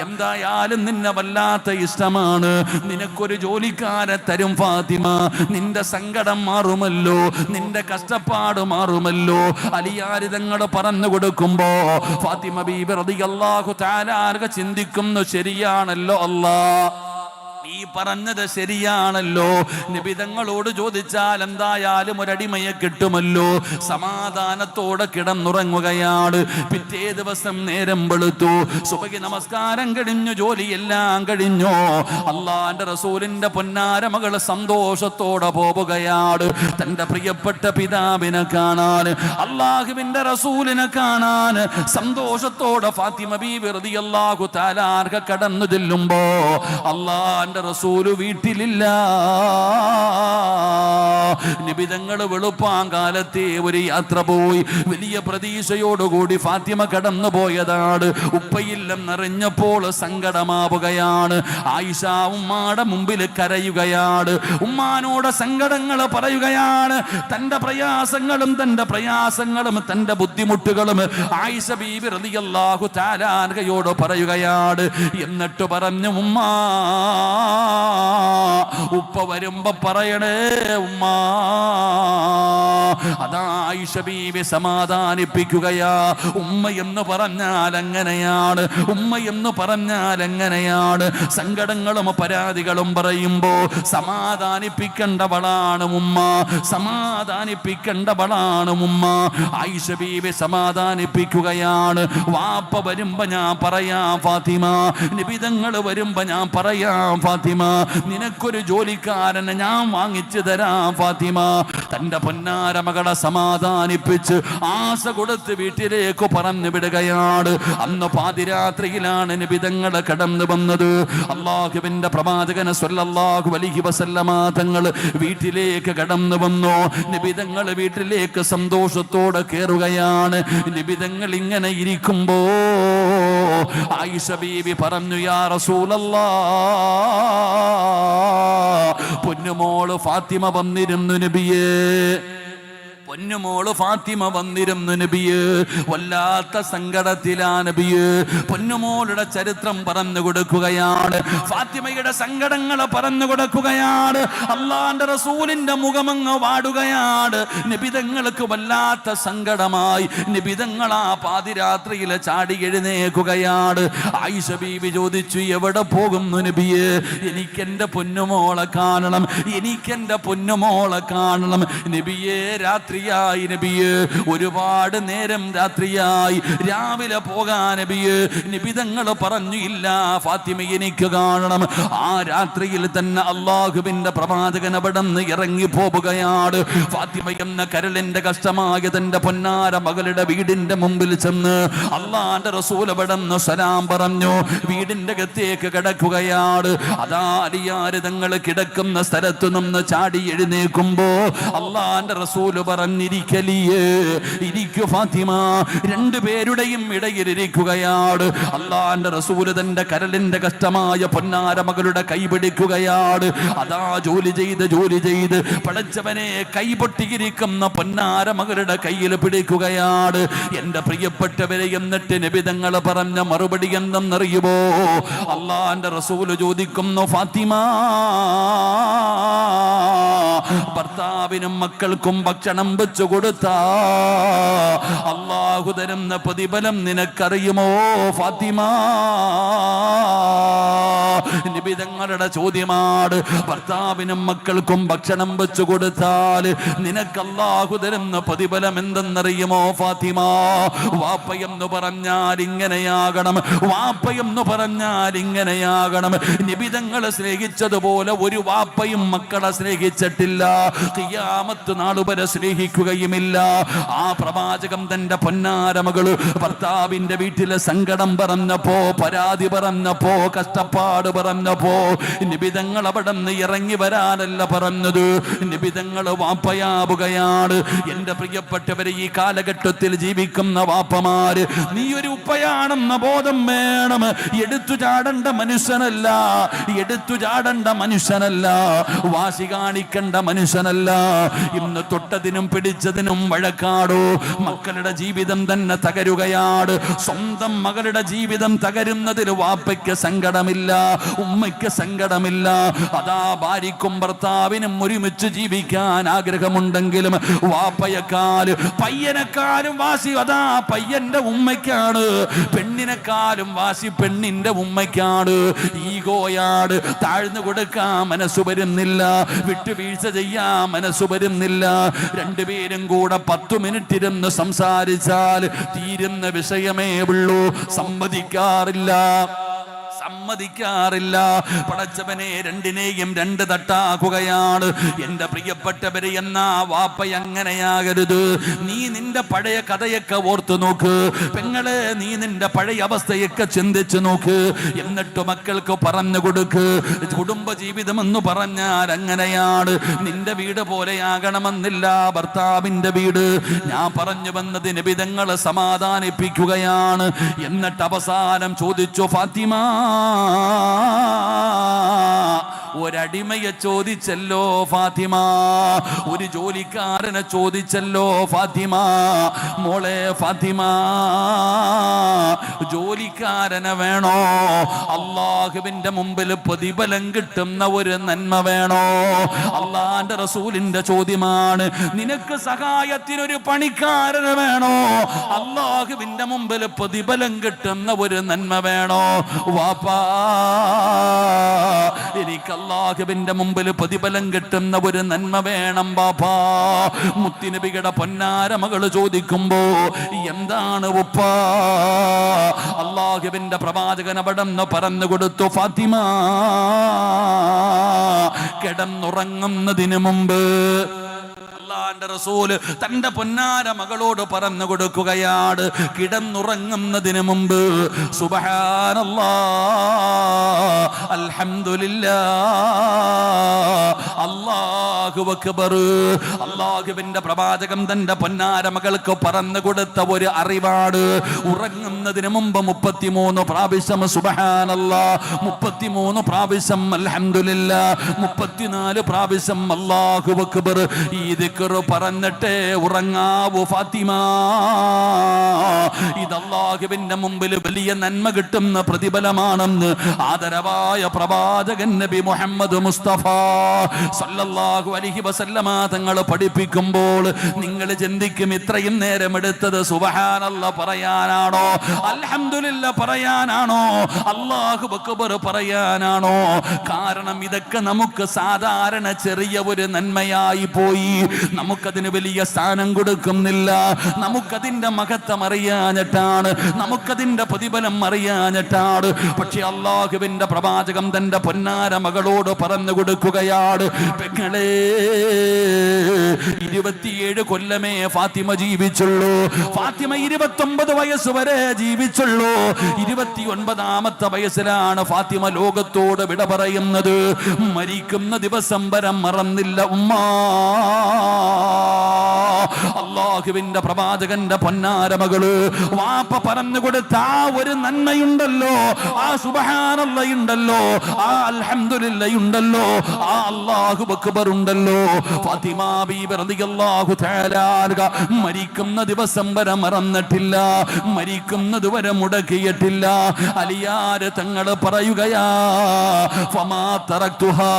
എന്തായാലും നിന്നെ വല്ലാത്ത ഇഷ്ടമാണ്, നിനക്കൊരു ജോലിക്കാരെ തരും ഫാത്തിമ. നിന്റെ സങ്കടം മാറുമല്ലോ, നിന്റെ കഷ്ടപ്പാട് മാറുമല്ലോ. അലിയാര് തങ്ങൾ പറഞ്ഞു കൊടുക്കുമ്പോ ഫാത്തിമ ബീബി റളിയല്ലാഹു തആല ചിന്തിക്കുന്നു, ശരിയാണല്ലോ അല്ലാഹ്, ഈ പറഞ്ഞത് ശരിയാണല്ലോ. നബി തങ്ങളോട് ചോദിച്ചാൽ എന്തായാലും ഒരടിമയെ കിട്ടുമല്ലോ. സമാധാനത്തോടെ കിടന്നുറങ്ങുകയാണ്. പിറ്റേ ദിവസം നേരം വെളുത്തു, സുബഹി നമസ്കാരം കഴിഞ്ഞു, ജോലിയെല്ലാം കഴിഞ്ഞു. അള്ളാന്റെ റസൂലിന്റെ പൊന്നാര മകള് സന്തോഷത്തോടെ പോവുകയാണ് തന്റെ പ്രിയപ്പെട്ട പിതാവിനെ കാണാൻ, അള്ളാഹുവിന്റെ റസൂലിനെ കാണാൻ. സന്തോഷത്തോടെ ഫാത്തിമ ബീബി റളിയല്ലാഹു തആല കടന്നു ചെല്ലുമ്പോ അള്ളാന്റെ റസൂല് വീട്ടിലില്ല. നിബിതങ്ങൾ വെളുപ്പാങ്കാലത്തെ ഒരു യാത്ര പോയി. വലിയ പ്രതീക്ഷയോടുകൂടി ഫാത്തിമ കടന്നു പോയതാണ്. ഉപ്പയില്ലെന്നറിഞ്ഞപ്പോൾ സങ്കടമാവുകയാണ്. ആയിഷ ഉമ്മാടെ മുമ്പിൽ കരയുകയാണ്, ഉമ്മാനോട് സങ്കടങ്ങൾ പറയുകയാണ്. തന്റെ പ്രയാസങ്ങളും തന്റെ ബുദ്ധിമുട്ടുകളും ആയിഷ ബീബി റളിയല്ലാഹു തആല അൻഹയോട് പറയുകയാണ്. എന്നിട്ട് പറഞ്ഞു, ഉമ്മാ ഉപ്പ വരുമ്പോ പറയണേ ഉമ്മാ. അതാ ആയിഷ ബീവി സമാധാനിപ്പിക്കുകയാ. ഉമ്മ എന്ന് പറഞ്ഞാൽ അങ്ങനെയാണ്, ഉമ്മ എന്ന് പറഞ്ഞാൽ അങ്ങനെയാണ്. സങ്കടങ്ങളും പരാതികളും പറയുമ്പോ സമാധാനിപ്പിക്കേണ്ടവളാണ് ഉമ്മ, സമാധാനിപ്പിക്കേണ്ടവളാണ് ഉമ്മ. ആയിഷ ബീവി സമാധാനിപ്പിക്കുകയാണ്. വാപ്പ വരുമ്പോ ഞാൻ പറയാം ഫാത്തിമ, നിബിതങ്ങൾ വരുമ്പോ ഞാൻ പറയാം ഫാത്തിമ, നിനക്കൊരു ജോലിക്കാരനെ ഞാൻ വാങ്ങിച്ചു തരാം ഫാത്തിമ. തന്റെ പൊന്നാര മകളെ സമാധാനിപ്പിച്ച് ആശ കൊടുത്ത് വീട്ടിലേക്ക് പറഞ്ഞു വിടുകയാണ്. അന്ന് പാതിരാത്രിയിലാണ് നിബിതങ്ങൾ കടന്നു വന്നത്. അള്ളാഹുവിന്റെ പ്രവാചകൻ സ്വല്ലല്ലാഹു അലൈഹി വസല്ലമ തങ്ങൾ വീട്ടിലേക്ക് കടന്നു വന്നു. നിബിതങ്ങൾ വീട്ടിലേക്ക് സന്തോഷത്തോടെ കയറുകയാണ്. നിബിതങ്ങൾ ഇങ്ങനെ ഇരിക്കുമ്പോ ആയിഷ ബീവി പറഞ്ഞു, യാ റസൂലല്ലാഹ്, പൊന്നുമോള് ഫാത്തിമ വന്നിരുന്നു നബിയേ, പൊന്നുമോള് ഫാത്തിമ വന്നിരുന്നു നബിയേ. വല്ലാത്ത സങ്കടത്തിലാ നബിയേ. പൊന്നുമോളുടെ ചരിത്രം പറഞ്ഞു കൊടുക്കുകയാണ്, ഫാത്തിമയുടെ സങ്കടങ്ങൾ പറഞ്ഞു കൊടുക്കുകയാണ്. അള്ളാന്റെ റസൂലിന്റെ മുഖമങ്ങ് വാടുകയാണ്. നിബിതങ്ങൾക്ക് വല്ലാത്ത സങ്കടമായി. നിബിതങ്ങൾ ആ പാതിരാത്രിയിൽ ചാടി എഴുന്നേക്കുകയാണ്. ആയിഷ ബീവി ചോദിച്ചു, എവിടെ പോകുന്നു നബിയേ? എനിക്കെന്റെ പൊന്നുമോളെ കാണണം, എനിക്കെന്റെ പൊന്നുമോളെ കാണണം നബിയേ. രാത്രിയായി നബിയേ, ഒരുപാട് നേരം രാത്രിയായി, രാവിലെ പോകാൻ നബിയേ. നിബിതങ്ങൾ പറഞ്ഞു, ഇല്ല ഫാത്തിമ എനിക്ക് കാണണം. ആ രാത്രിയിൽ തന്നെ അള്ളാഹുവിന്റെ പ്രവാചകൻ അവിടെ നിന്ന് ഇറങ്ങി പോവുകയാണ്. ഫാത്തിമ എന്ന കരളിന്റെ കഷ്ടമായ തന്റെ പൊന്നാര മകളുടെ വീടിന്റെ മുമ്പിൽ ചെന്ന് അള്ളാന്റെ റസൂൽ അവിടെ നിന്ന് സലാം പറഞ്ഞു വീടിന്റെ അകത്തേക്ക് കിടക്കുകയാണ്. അതാ അലിയാര് തങ്ങൾ കിടക്കുന്ന സ്ഥലത്തു നിന്ന് ചാടി എഴുന്നേൽക്കുമ്പോ അള്ളാന്റെ റസൂല് പറഞ്ഞു, പറഞ്ഞിരിക്കലിയേ, ഇരിക്കു ഫാത്തിമ. രണ്ടുപേരുടെയും ഇടയിലിരിക്കുകയാണ്. അള്ളാന്റെ റസൂല് തന്റെ കരളിന്റെ കഷ്ടമായ പൊന്നാര മകളുടെ കൈ പിടിക്കുകയാണ്. അതാ ജോലി ചെയ്ത് പടച്ചവനെ കൈപൊട്ടിയിരിക്കുന്ന പൊന്നാര മകളുടെ കയ്യിൽ പിടിക്കുകയാണ്. എന്റെ പ്രിയപ്പെട്ടവരെ, എന്നിട്ട് നബി തങ്ങൾ പറഞ്ഞ മറുപടി എന്തെന്നറിയുമോ? അള്ളാന്റെ റസൂല് ചോദിക്കുന്നു, ഫാത്തിമ, ഭർത്താവിനും മക്കൾക്കും ഭക്ഷണം വെച്ചു കൊടുത്താ അള്ളാഹു തരുന്ന പ്രതിഫലം നിനക്കറിയുമോ ഫാത്തിമ? നബി തങ്ങളുടെ ചോദ്യമാണ്. ഭർത്താവിനും മക്കൾക്കും ഭക്ഷണം വെച്ചു കൊടുത്താൽ നിനക്ക് അല്ലാഹു തരുന്ന പ്രതിഫലം എന്തെന്നറിയുമോ ഫാത്തിമ? വാപ്പയെന്ന് പറഞ്ഞാൽ ഇങ്ങനെയാകണം, വാപ്പയെന്ന് പറഞ്ഞാൽ ഇങ്ങനെയാകണം. നബി തങ്ങളെ സ്നേഹിച്ചതുപോലെ ഒരു വാപ്പയും മക്കളെ സ്നേഹിച്ചിട്ടില്ല, ഖിയാമത്ത് നാൾ വരെ സ്നേഹിക്കുകയുമില്ല. ആ പ്രവാചകം തന്റെ പൊന്നാര മകള് ഭർത്താവിന്റെ വീട്ടിലെ സങ്കടം പറഞ്ഞപ്പോ, പരാതി പറഞ്ഞപ്പോ, കഷ്ടപ്പാട് പറഞ്ഞപ്പോ നിബിതങ്ങൾ അവിടെ നിന്ന് ഇറങ്ങി വരാനല്ല പറഞ്ഞത്, നിബിതങ്ങൾ വാപ്പയാവുകയാണ്. എന്റെ പ്രിയപ്പെട്ടവരെ, ഈ കാലഘട്ടത്തിൽ ജീവിക്കുന്ന വാപ്പമാര്, നീ ഒരു ഉപ്പയാണെന്ന ബോധം വേണം. എടുത്തു ചാടേണ്ട മനുഷ്യനല്ല, എടുത്തു ചാടേണ്ട മനുഷ്യനല്ല, വാശി കാണിക്കേണ്ട മനുഷ്യനല്ല. ഇന്ന് തൊട്ടതിനും പിടിച്ചതിനും വഴക്കാടോ. മക്കളുടെ ജീവിതം തന്നെ തകരുകയാണ്. സ്വന്തം മകളുടെ ജീവിതം തകരുന്നതിൽ വാപ്പയ്ക്ക് സങ്കടമില്ല, ഉമ്മയ്ക്ക് സങ്കടമില്ല. അതാ ഭാര്യയ്ക്കും ഭർത്താവിനും ഒരുമിച്ച് ജീവിക്കാൻ ആഗ്രഹമുണ്ടെങ്കിലും വാപ്പയെക്കാളും പയ്യനെക്കാളും വാശി അതാ പയ്യന്റെ ഉമ്മയ്ക്കാണ്, പെണ്ണിനെക്കാളും വാശി പെണ്ണിന്റെ ഉമ്മയ്ക്കാണ്. ഈഗോയാണ്. താഴ്ന്നു കൊടുക്കാൻ മനസ്സു വരുന്നില്ല, വിട്ടുവീഴ്ച ചെയ്യാൻ മനസ്സു വരുന്നില്ല. രണ്ടുപേരും കൂടെ 10 മിനിറ്റ് ഇരുന്ന് സംസാരിച്ചാൽ തീരുന്ന വിഷയമേ ഉള്ളൂ. സമ്മതിക്കാറില്ല. പടച്ചവനെ, രണ്ടിനെയും 2 തട്ടാക്കുകയാണ്. എന്റെ പ്രിയപ്പെട്ടവരെ, എന്നാ വാപ്പ അങ്ങനെയാകരുത്. നീ നിന്റെ പഴയ കഥയൊക്കെ ഓർത്തു നോക്ക് പെങ്ങളെ, നീ നിന്റെ പഴയ അവസ്ഥയൊക്കെ ചിന്തിച്ചു നോക്ക്. എന്നിട്ട് മക്കൾക്ക് പറഞ്ഞു കൊടുക്ക്. കുടുംബജീവിതം എന്ന് പറഞ്ഞാൽ അങ്ങനെയാണ്. നിന്റെ വീട് പോലെയാകണമെന്നില്ല ഭർത്താവിന്റെ വീട്. ഞാൻ പറഞ്ഞു വന്നത് നബിതങ്ങളെ സമാധാനിപ്പിക്കുകയാണ്. എന്നിട്ട് അവസാനം ചോദിച്ചു, ഫാത്തിമ, ഒരടിമയെ ചോദിച്ചല്ലോ ഫാത്തിമ, ഒരു ജോലിക്കാരനെ ചോദിച്ചല്ലോ ഫാത്തിമ. മോളെ ഫാത്തിമ, ജോലിക്കാരനെ വേണോ, അള്ളാഹുവിന്റെ മുമ്പിൽ പ്രതിഫലം കിട്ടുന്ന ഒരു നന്മ വേണോ? അള്ളാന്റെ റസൂലിന്റെ ചോദ്യമാണ്. നിനക്ക് സഹായത്തിനൊരു പണിക്കാരനെ വേണോ, അള്ളാഹുവിന്റെ മുമ്പിൽ പ്രതിഫലം കിട്ടുന്ന ഒരു നന്മ വേണോ? വാപ്പാ, എനിക്ക് അല്ലാഹുവിന്റെ മുമ്പിൽ പ്രതിഫലം കിട്ടുന്ന ഒരു നന്മ വേണം ബാപ്പാ. മുത്തുനബിയുടെ പൊന്നാര മകള് ചോദിക്കുമ്പോ എന്താണ് ഉപ്പ? അല്ലാഹുവിന്റെ പ്രവാചകൻ അവിടെന്ന് പറഞ്ഞു കൊടുത്തു, ഫാത്തിമ, കിടന്നുറങ്ങുന്നതിന് മുമ്പ് അല്ലാഹുവിന്റെ റസൂൽ തന്റെ പൊന്നാര മകളോട് പറഞ്ഞു കൊടുക്കുകയാണ്, കിടന്നുറങ്ങുന്നതിന് മുമ്പ് സുബ്ഹാനല്ലാഹ്, അൽഹംദുലില്ലാഹ്, അല്ലാഹു അക്ബർ. അല്ലാഹുവിന്റെ പ്രവാചകൻ തന്റെ പൊന്നാര മകൾക്ക് പറഞ്ഞു കൊടുത്ത ഒരു അറിവാണ്. ഉറങ്ങുന്നതിന് മുമ്പ് 33 പ്രാവശ്യം സുബ്ഹാനല്ലാഹ്, 33 പ്രാവശ്യം അൽഹംദുലില്ലാഹ്, 34 പ്രാവശ്യം അല്ലാഹു അക്ബർ. ഈ ദിക്ർ പറഞ്ഞിട്ടേ ഉറങ്ങാവൂ ഫാത്തിമ. ഇത് അല്ലാഹുവിന്റെ മുമ്പിൽ വലിയ നന്മ കിട്ടുന്ന പ്രതിഫലമാണെന്ന് ആദരവായ പ്രവാചകൻ നബി മുഹമ്മദ് മുസ്തഫ സല്ലല്ലാഹു അലൈഹി വസല്ലമ തങ്ങൾ പഠിപ്പിക്കുമ്പോൾ നിങ്ങൾ ചിന്തിക്കും, ഇത്രയും നേരം എടുത്തത് സുബ്ഹാനല്ലാഹ് പറയാനാണോ, അൽഹംദുലില്ലാഹ് പറയാനാണോ, അല്ലാഹു അക്ബർ പറയാനാണോ? കാരണം ഇതൊക്കെ നമുക്ക് സാധാരണ ചെറിയ ഒരു നന്മയായി പോയി. നമുക്കതിന് വലിയ സ്ഥാനം കൊടുക്കുന്നില്ല. നമുക്കതിന്റെ മഹത്വം അറിയാഞ്ഞിട്ടാണ്, നമുക്കതിന്റെ പ്രതിഫലം അറിയാഞ്ഞിട്ടാണ്. പക്ഷെ അല്ലാഹുവിന്റെ പ്രവാചകം തന്റെ പൊന്നാര മകളോട് പറഞ്ഞു കൊടുക്കുകയാണ്, പെങ്ങളെ, 27 കൊല്ലമേ ഫാത്തിമ ജീവിച്ചുള്ളൂ. ഫാത്തിമ 29 വയസ്സ് വരെ ജീവിച്ചുള്ളൂ. 29ാമത്തെ വയസ്സിലാണ് ഫാത്തിമ ലോകത്തോട് വിട പറയുന്നത്. മരിക്കുന്ന ദിവസം വരെ മറന്നില്ല ഉമ്മ. അല്ലാഹുവിന്റെ പ്രവാചകന്റെ പൊന്നാരമകള് വാപ്പ പറഞ്ഞു കൊടുത്ത ആ ഒരു നന്മയുണ്ടല്ലോ, ആ സുബ്ഹാനല്ലാഹ് ഉണ്ടല്ലോ, ആ അൽഹംദുലില്ലാഹ് ഉണ്ടല്ലോ, ആ അല്ലാഹു അക്ബർ ഉണ്ടല്ലോ. ഫാത്തിമ ബീബി റളിയല്ലാഹു തആല മരിക്കുന്ന ദിവസം വരെ മറന്നിട്ടില്ല, മരിക്കുന്നത് വരെ മുടക്കിയിട്ടില്ല. അലിയാർ തങ്ങൾ പറയുകയാ, ഫമാ തറക്തുഹാ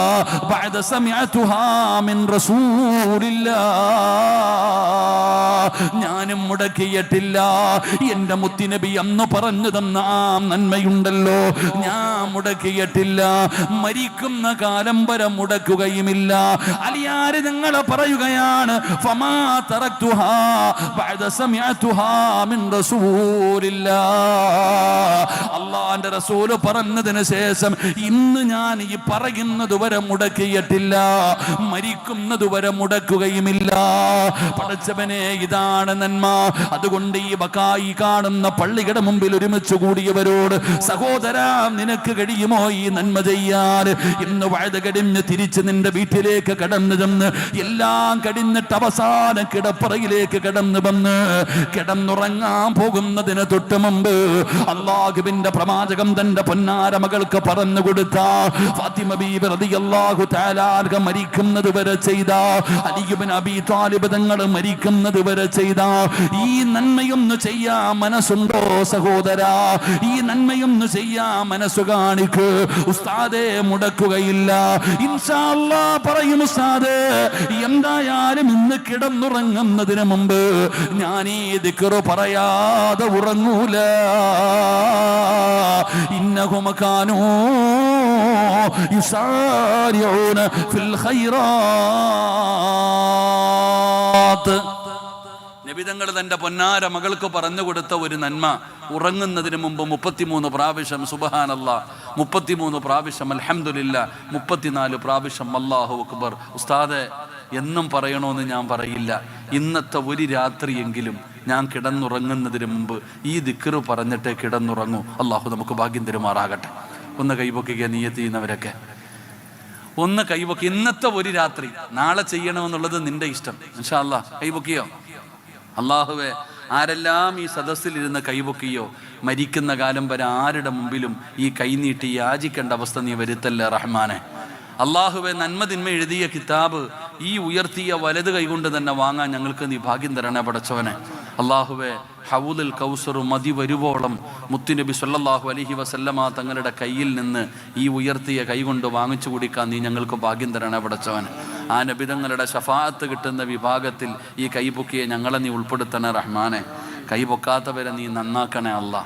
ബഅദ സമിഅതുഹാ മിൻ റസൂലില്ലാഹ്, ഞാനും മുടക്കിയിട്ടില്ല. എന്റെ മുത്തുനബി അന്ന് പറഞ്ഞു തന്ന ആ നന്മയുണ്ടല്ലോ, ഞാൻ മുടക്കിയിട്ടില്ല, മരിക്കുന്ന കാലം വരെ മുടക്കുകയുമില്ല. അലിയാർ നിങ്ങൾ പറയുകയാണ്, ഫമാ തറക്തുഹാ ബഅദ സമിഅതുഹാ മിൻ റസൂലില്ലാഹ്, അല്ലാഹുവിന്റെ റസൂൽ പറഞ്ഞതിന് ശേഷം ഇന്ന് ഞാൻ ഈ പറയുന്നത് വരെ മുടക്കിയിട്ടില്ല, മരിക്കുന്നത് വരെ മുടക്കുകയുമില്ല. പടച്ചവനെ, ഇതാണ് നന്മ. അതുകൊണ്ട് ഈ ബക്കായി കാണുന്ന പള്ളിയുടെ മുമ്പിൽ ഒരുമിച്ച് കൂടിയവരോട്, സഹോദരാ, നിനക്ക് കഴിയുമോ ഈ നന്മ ചെയ്യാൻ? ഇന്ന് വഴുത കടിഞ്ഞ് തിരിച്ച് നിന്റെ വീട്ടിലേക്ക് കടന്നു ചെന്ന് എല്ലാം കടിഞ്ഞിട്ട് അവസാനം കിടപ്പറയിലേക്ക് കടന്നു വന്ന് കിടന്നുറങ്ങാൻ പോകുന്നതിന് തൊട്ട് മുമ്പ് അല്ലാഹുവിന്റെ പ്രവാചകം തന്റെ പൊന്നാര മകൾക്ക് പറഞ്ഞു കൊടുത്ത, ഫാത്തിമ ബീബി റളിയല്ലാഹു തആല അൻഹ മരിക്കുന്നത് വരെ ചെയ്ത, അലി ഇബ്നു അബീ ത്വാലിബ് തങ്ങൾ മരിക്കുന്നത് വരെ ചെയ്ത ഈ നന്മയൊന്ന് ചെയ്യാൻ മനസ്സുണ്ടോ സഹോദരാ? ഈ നന്മയൊന്ന് ചെയ്യാൻ മനസ്സു കാണിക്ക്. ഉസ്താദേ, മുടക്കുകയില്ല, ഇൻഷാ അല്ലാഹ് പറയും ഉസ്താദേ. എന്തായാലും ഇന്ന് കിടന്നുറങ്ങുന്നതിന് മുമ്പ് ഞാൻ ഈ ദിക്ർ പറയാതെ ഉറങ്ങൂല. ഇന്നഹും കാനൂ യുസാരിഊന ഫിൽ ഖൈറാത്ത്. നബിതങ്ങൾ തന്റെ പൊന്നാര മകൾക്ക് പറഞ്ഞു കൊടുത്ത ഒരു നന്മ, ഉറങ്ങുന്നതിന് മുമ്പ് 33 പ്രാവശ്യം സുബ്ഹാനല്ലാഹ്, 33 പ്രാവശ്യം അൽഹംദുലില്ലാഹ്, 34 പ്രാവശ്യം അല്ലാഹു അക്ബർ. ഉസ്താദെ, എന്നും പറയണമെന്ന് ഞാൻ പറയില്ല, ഇന്നത്തെ ഒരു രാത്രിയെങ്കിലും ഞാൻ കിടന്നുറങ്ങുന്നതിന് മുമ്പ് ഈ ദിക്ർ പറഞ്ഞിട്ട് കിടന്നുറങ്ങൂ. അല്ലാഹു നമുക്ക് ഭാഗ്യം തരുമാറാകട്ടെ. ഒന്ന് കൈപൊക്കുക നിയ്യത്ത് ചെയ്യുന്നവരൊക്കെ, ഒന്ന് കൈപൊക്കി. ഇന്നത്തെ ഒരു രാത്രി, നാളെ ചെയ്യണമെന്നുള്ളത് നിന്റെ ഇഷ്ടം. ഇൻഷാ അല്ലാഹ് കൈപൊക്കിയോ? അള്ളാഹുവെ, ആരെല്ലാം ഈ സദസ്സിലിരുന്ന് കൈപൊക്കിയോ, മരിക്കുന്ന കാലം വരെ ആരുടെ മുമ്പിലും ഈ കൈനീട്ടി യാചിക്കേണ്ട അവസ്ഥ നീ വരുത്തല്ലേ റഹ്മാനെ. അള്ളാഹുവെ, നന്മ തിന്മ എഴുതിയ കിതാബ് ഈ ഉയർത്തിയ വലത് കൈകൊണ്ട് തന്നെ വാങ്ങാൻ ഞങ്ങൾക്ക് നീ ഭാഗ്യം തരണേ പടച്ചവനെ. അള്ളാഹുവെ, ഹൗലുൽ കൗസർ മതി വരുവോളം മുത്തുനബി സല്ലല്ലാഹു അലൈഹി വസല്ലമ തങ്ങളുടെ കയ്യിൽ നിന്ന് ഈ ഉയർത്തിയ കൈകൊണ്ട് വാങ്ങിച്ചു കുടിക്കാൻ നീ ഞങ്ങൾക്ക് ഭാഗ്യം തരണേ പടച്ചവനെ. ആ നബിതങ്ങളുടെ ശഫാഅത്ത് കിട്ടുന്ന വിഭാഗത്തിൽ ഈ കൈപൊക്കിയെ ഞങ്ങളെ നീ ഉൾപ്പെടുത്തണേ റഹ്മാനെ. കൈപൊക്കാത്തവരെ നീ നന്നാക്കണേ അല്ലാ,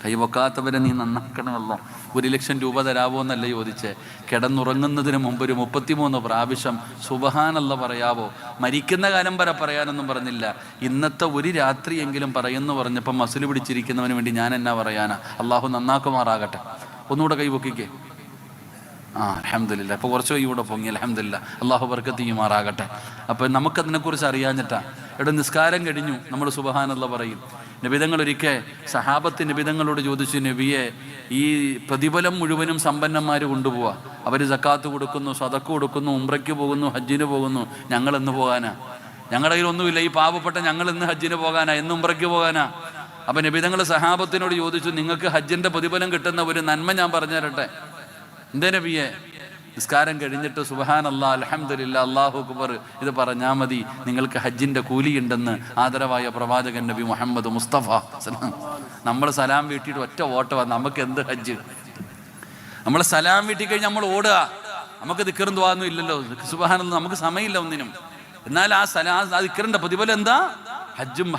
കൈപൊക്കാത്തവരെ നീ നന്നാക്കണേ അല്ലാ. 1 ലക്ഷം രൂപ തരാവോ എന്നല്ല ചോദിച്ചേ, കിടന്നുറങ്ങുന്നതിന് മുമ്പ് ഒരു 33 പ്രാവശ്യം സുബ്ഹാനല്ലാഹ് പറയാവോ? മരിക്കുന്ന കാലം വരെ പറയാനൊന്നും പറഞ്ഞില്ല, ഇന്നത്തെ ഒരു രാത്രിയെങ്കിലും പറയുന്നു പറഞ്ഞപ്പോൾ മസിൽ പിടിച്ചിരിക്കുന്നവന് വേണ്ടി ഞാൻ എന്നാ പറയാനാ? അള്ളാഹു നന്നാക്കുമാറാകട്ടെ. ഒന്നുകൂടെ കൈപൊക്കിക്കേ. അൽഹംദുലില്ലാഹ്. ഇപ്പോൾ കുറച്ച് കൈ കൂടെ പൊങ്ങി. അൽഹംദുലില്ലാഹ്. അള്ളാഹു ബർക്കത്ത് ചെയ്യുമാറാകട്ടെ. അപ്പോൾ നമുക്കതിനെക്കുറിച്ച് അറിയാഞ്ഞിട്ടാ. ഇവിടെ നിസ്കാരം കഴിഞ്ഞു, നമ്മൾ സുബ്ഹാനല്ലാഹ് പറയും. നബിതങ്ങൾ ഒരിക്കൽ സഹാബത്ത് നബിതങ്ങളോട് ചോദിച്ചു, നബിയെ, ഈ പ്രതിഫലം മുഴുവനും സമ്പന്നന്മാർ കൊണ്ടുപോവാ, അവർ സക്കാത്ത് കൊടുക്കുന്നു, സദഖ കൊടുക്കുന്നു, ഉംറയ്ക്ക് പോകുന്നു, ഹജ്ജിന് പോകുന്നു, ഞങ്ങൾ എന്ന് പോകാനാ? ഞങ്ങളുടെ കയ്യിൽ ഒന്നുമില്ല, ഈ പാവപ്പെട്ട ഞങ്ങൾ ഇന്ന് ഹജ്ജിന് പോകാനാ, എന്ന് ഉംറയ്ക്ക് പോകാനാ? അപ്പം നബിതങ്ങൾ സഹാബത്തിനോട് ചോദിച്ചു, നിങ്ങൾക്ക് ഹജ്ജിൻ്റെ പ്രതിഫലം കിട്ടുന്ന ഒരു നന്മ ഞാൻ പറഞ്ഞു തരട്ടെ. എന്തേ നബിയെ? നിസ്കാരം കഴിഞ്ഞിട്ട് സുബ്ഹാനല്ലാഹ്, അൽഹംദുലില്ലാഹ്, അല്ലാഹു അക്ബർ ഇത് പറഞ്ഞാൽ മതി, നിങ്ങൾക്ക് ഹജ്ജിൻ്റെ കൂലിയുണ്ടെന്ന് ആദരവായ പ്രവാചകൻ നബി മുഹമ്മദ് മുസ്തഫ. നമ്മൾ സലാം വീട്ടിയിട്ട് ഒറ്റ ഓട്ടമാണ്, നമുക്ക് എന്ത് ഹജ്ജ്? നമ്മൾ സലാം വീട്ടി കഴിഞ്ഞ് നമ്മൾ ഓടുക, നമുക്ക് ദിക്റും ദുആന്നും ഇല്ലല്ലോ. സുബ്ഹാനല്ലാഹ്, നമുക്ക് സമയമില്ല ഒന്നിനും. എന്നാൽ ആ ദിക്റിന്റെ പ്രതിഫലം എന്താ?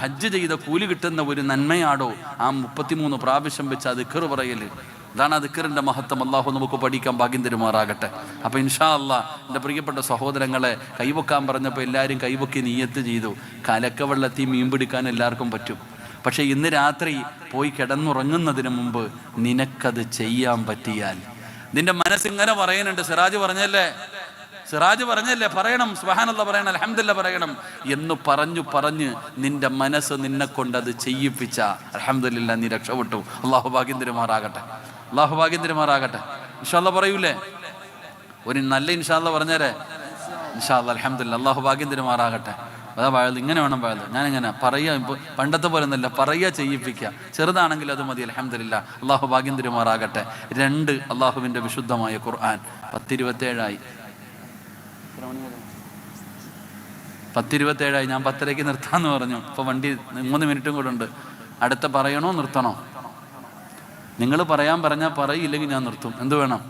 ഹജ്ജ് ചെയ്ത കൂലി കിട്ടുന്ന ഒരു നന്മയാടോ ആ 33 പ്രാവശ്യം വെച്ച് ആ ദിക്ർ പറയല്. അതാണ് ആ ദിക്റിന്റെ മഹത്വം. അല്ലാഹു നമുക്ക് പഠിക്കാൻ ഭാഗ്യം തരുമാറാകട്ടെ. അപ്പോൾ ഇൻഷാ അല്ലാഹ് എൻ്റെ പ്രിയപ്പെട്ട സഹോദരങ്ങളെ, കൈവക്കാൻ പറഞ്ഞപ്പോൾ എല്ലാവരും കൈവക്കി നിയ്യത്ത് ചെയ്തു. കലക്കവെള്ളത്തിൽ മീൻ പിടിക്കാൻ എല്ലാവർക്കും പറ്റും. പക്ഷേ ഇന്ന് രാത്രി പോയി കിടന്നുറങ്ങുന്നതിന് മുമ്പ് നിനക്കത് ചെയ്യാൻ പറ്റിയാൽ, നിന്റെ മനസ്സിങ്ങനെ പറയുന്നുണ്ട്, സിറാജ് പറഞ്ഞല്ലേ പറയണം, സുബ്ഹാനല്ലാഹ് പറയണം, അൽഹംദുലില്ലാഹ് പറയണം എന്ന് പറഞ്ഞ് നിന്റെ മനസ്സ് നിന്നെ കൊണ്ട് അത് ചെയ്യിപ്പിച്ച അൽഹംദുലില്ലാഹ് നീ രക്ഷപ്പെട്ടു. അല്ലാഹു ഭാഗ്യം തരുമാറാകട്ടെ. ഇൻഷാ അല്ലാഹ് പറയൂലേ? ഒരു നല്ല ഇൻഷാ അല്ലാഹ് പറഞ്ഞേരെ. ഇൻഷാ അല്ലാഹ്, അൽഹംദുലില്ലാഹ്, അല്ലാഹു ഭാഗ്യം തരുമാറാകട്ടെ. അതാ വഴുത്, ഇങ്ങനെ വേണം വഴുത്. ഞാനിങ്ങനെ പറയുക, ഇപ്പോൾ പണ്ടത്തെ പോലെ ഒന്നല്ല, പറയുക, ചെയ്യിപ്പിക്കുക. ചെറുതാണെങ്കിൽ അത് മതി. അൽഹംദുലില്ലാഹ്, അള്ളാഹു ഭാഗ്യം തരുമാറാകട്ടെ. 2 അള്ളാഹുവിൻ്റെ വിശുദ്ധമായ ഖുർആൻ. 10:27 10:27 ഞാൻ 10:30 നിർത്താമെന്ന് പറഞ്ഞു. ഇപ്പോൾ വണ്ടി 3 മിനിറ്റും കൂടെ ഉണ്ട്. അടുത്ത പറയണോ നിർത്തണോ? നിങ്ങൾ പറയാൻ പറഞ്ഞാൽ പറയില്ലെങ്കിൽ ഞാൻ നിർത്തും. എന്ത് വേണം?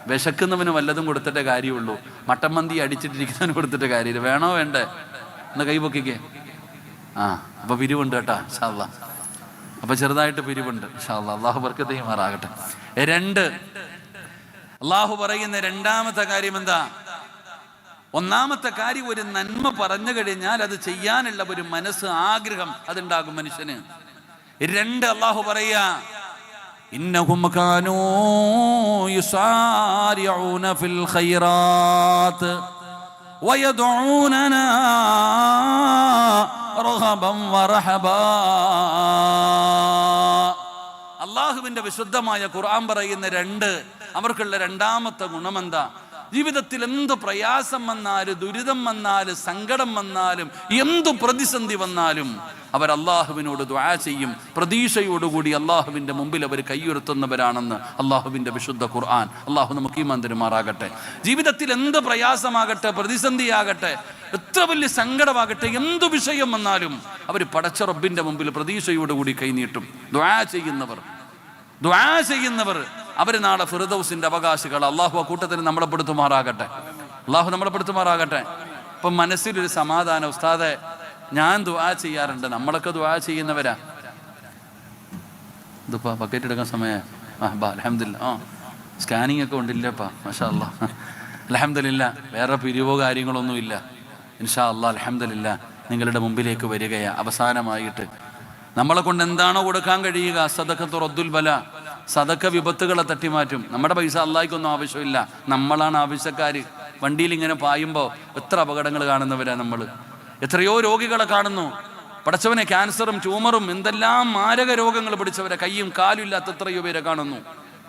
വിശക്കുന്നവന് വല്ലതും കൊടുത്തിട്ടേ കാര്യമുള്ളൂ. മട്ടൻ മന്തി അടിച്ചിട്ടിരിക്കുന്നവന് കൊടുത്തിട്ട് കാര്യമില്ല. വേണോ വേണ്ടേ? ഒന്ന് കൈ പൊക്കിക്കേ. അപ്പോൾ പിരിവുണ്ട് കേട്ടോ, ഇൻഷാ അല്ലാഹ്. അപ്പോൾ ചെറുതായിട്ട് പിരിവുണ്ട്, ഇൻഷാ അല്ലാഹ്. അള്ളാഹു ബർക്കത്ത് ചെയ്യുമാറാകട്ടെ. 2 അള്ളാഹു പറയുന്ന 2ാമത്തെ കാര്യം എന്താ? 1ാമത്തെ കാര്യം, ഒരു നന്മ പറഞ്ഞു കഴിഞ്ഞാൽ അത് ചെയ്യാനുള്ള ഒരു മനസ്സ്, ആഗ്രഹം അതുണ്ടാകും മനുഷ്യന്. 2 അള്ളാഹു പറയാ, ഇന്നഹും കാനൂ യുസാരിഊന ഫിൽ ഖൈറാത്ത് വയദഊനനാ റഹബൻ വറഹബാ. അള്ളാഹുവിന്റെ വിശുദ്ധമായ ഖുർആൻ പറയുന്ന 2 അവർക്കുള്ള 2ാമത്തെ ഗുണമെന്താ? ജീവിതത്തിൽ എന്ത് പ്രയാസം വന്നാലും, ദുരിതം വന്നാലും, സങ്കടം വന്നാലും, എന്തു പ്രതിസന്ധി വന്നാലും അവർ അള്ളാഹുവിനോട് ദുആ ചെയ്യും. പ്രതീക്ഷയോടുകൂടി അള്ളാഹുവിൻ്റെ മുമ്പിൽ അവർ കൈയുയർത്തുന്നവരാണെന്ന് അള്ളാഹുവിൻ്റെ വിശുദ്ധ ഖുർആൻ. അള്ളാഹു നമുക്ക് ഈമാൻ തരുമാറാകട്ടെ. ജീവിതത്തിൽ എന്ത് പ്രയാസമാകട്ടെ, പ്രതിസന്ധിയാകട്ടെ, എത്ര വലിയ സങ്കടമാകട്ടെ, എന്തു വിഷയം വന്നാലും അവർ പടച്ച റബ്ബിൻ്റെ മുമ്പിൽ പ്രതീക്ഷയോടുകൂടി കൈനീട്ടും. ദുആ ചെയ്യുന്നവർ അവർ നാളെ ഫിർദൗസിന്റെ അവകാശികൾ. അള്ളാഹു ആ കൂട്ടത്തിൽ നമ്മളെ പെടുത്തുമാറാകട്ടെ. ഇപ്പം മനസ്സിലൊരു സമാധാനം. ഉസ്താദെ, ഞാൻ ദുആ ചെയ്യാറുണ്ട്. നമ്മളൊക്കെ ദുആ ചെയ്യുന്നവരാ. ഇതിപ്പോൾ ബക്കറ്റ് എടുക്കാൻ സമയം. അൽഹംദുലില്ലാ. സ്കാനിങ് ഒക്കെ ഉണ്ടില്ലപ്പാ, മാഷാ അല്ലാഹ്. അൽഹംദുലില്ലാ. വേറെ പിരിവോ കാര്യങ്ങളൊന്നും ഇല്ല. ഇൻഷാ അല്ലാഹ് അൽഹംദുലില്ലാ നിങ്ങളുടെ മുമ്പിലേക്ക് വരികയാ. അവസാനമായിട്ട് നമ്മളെ കൊണ്ട് എന്താണോ കൊടുക്കാൻ കഴിയുക, സദഖത്തു റദ്ദുൽ ബലാ, സദക്ക വിപത്തുകളെ തട്ടിമാറ്റും. നമ്മുടെ പൈസ അള്ളാഹിക്കൊന്നും ആവശ്യമില്ല, നമ്മളാണ് ആവശ്യക്കാർ. വണ്ടിയിൽ ഇങ്ങനെ പായുമ്പോൾ എത്ര അപകടങ്ങൾ കാണുന്നവരാ നമ്മൾ. എത്രയോ രോഗികളെ കാണുന്നു. പടച്ചവനെ, ക്യാൻസറും ട്യൂമറും എന്തെല്ലാം മാരക രോഗങ്ങൾ പിടിച്ചവരെ, കയ്യും കാലും ഇല്ലാത്ത എത്രയോ പേരെ കാണുന്നു.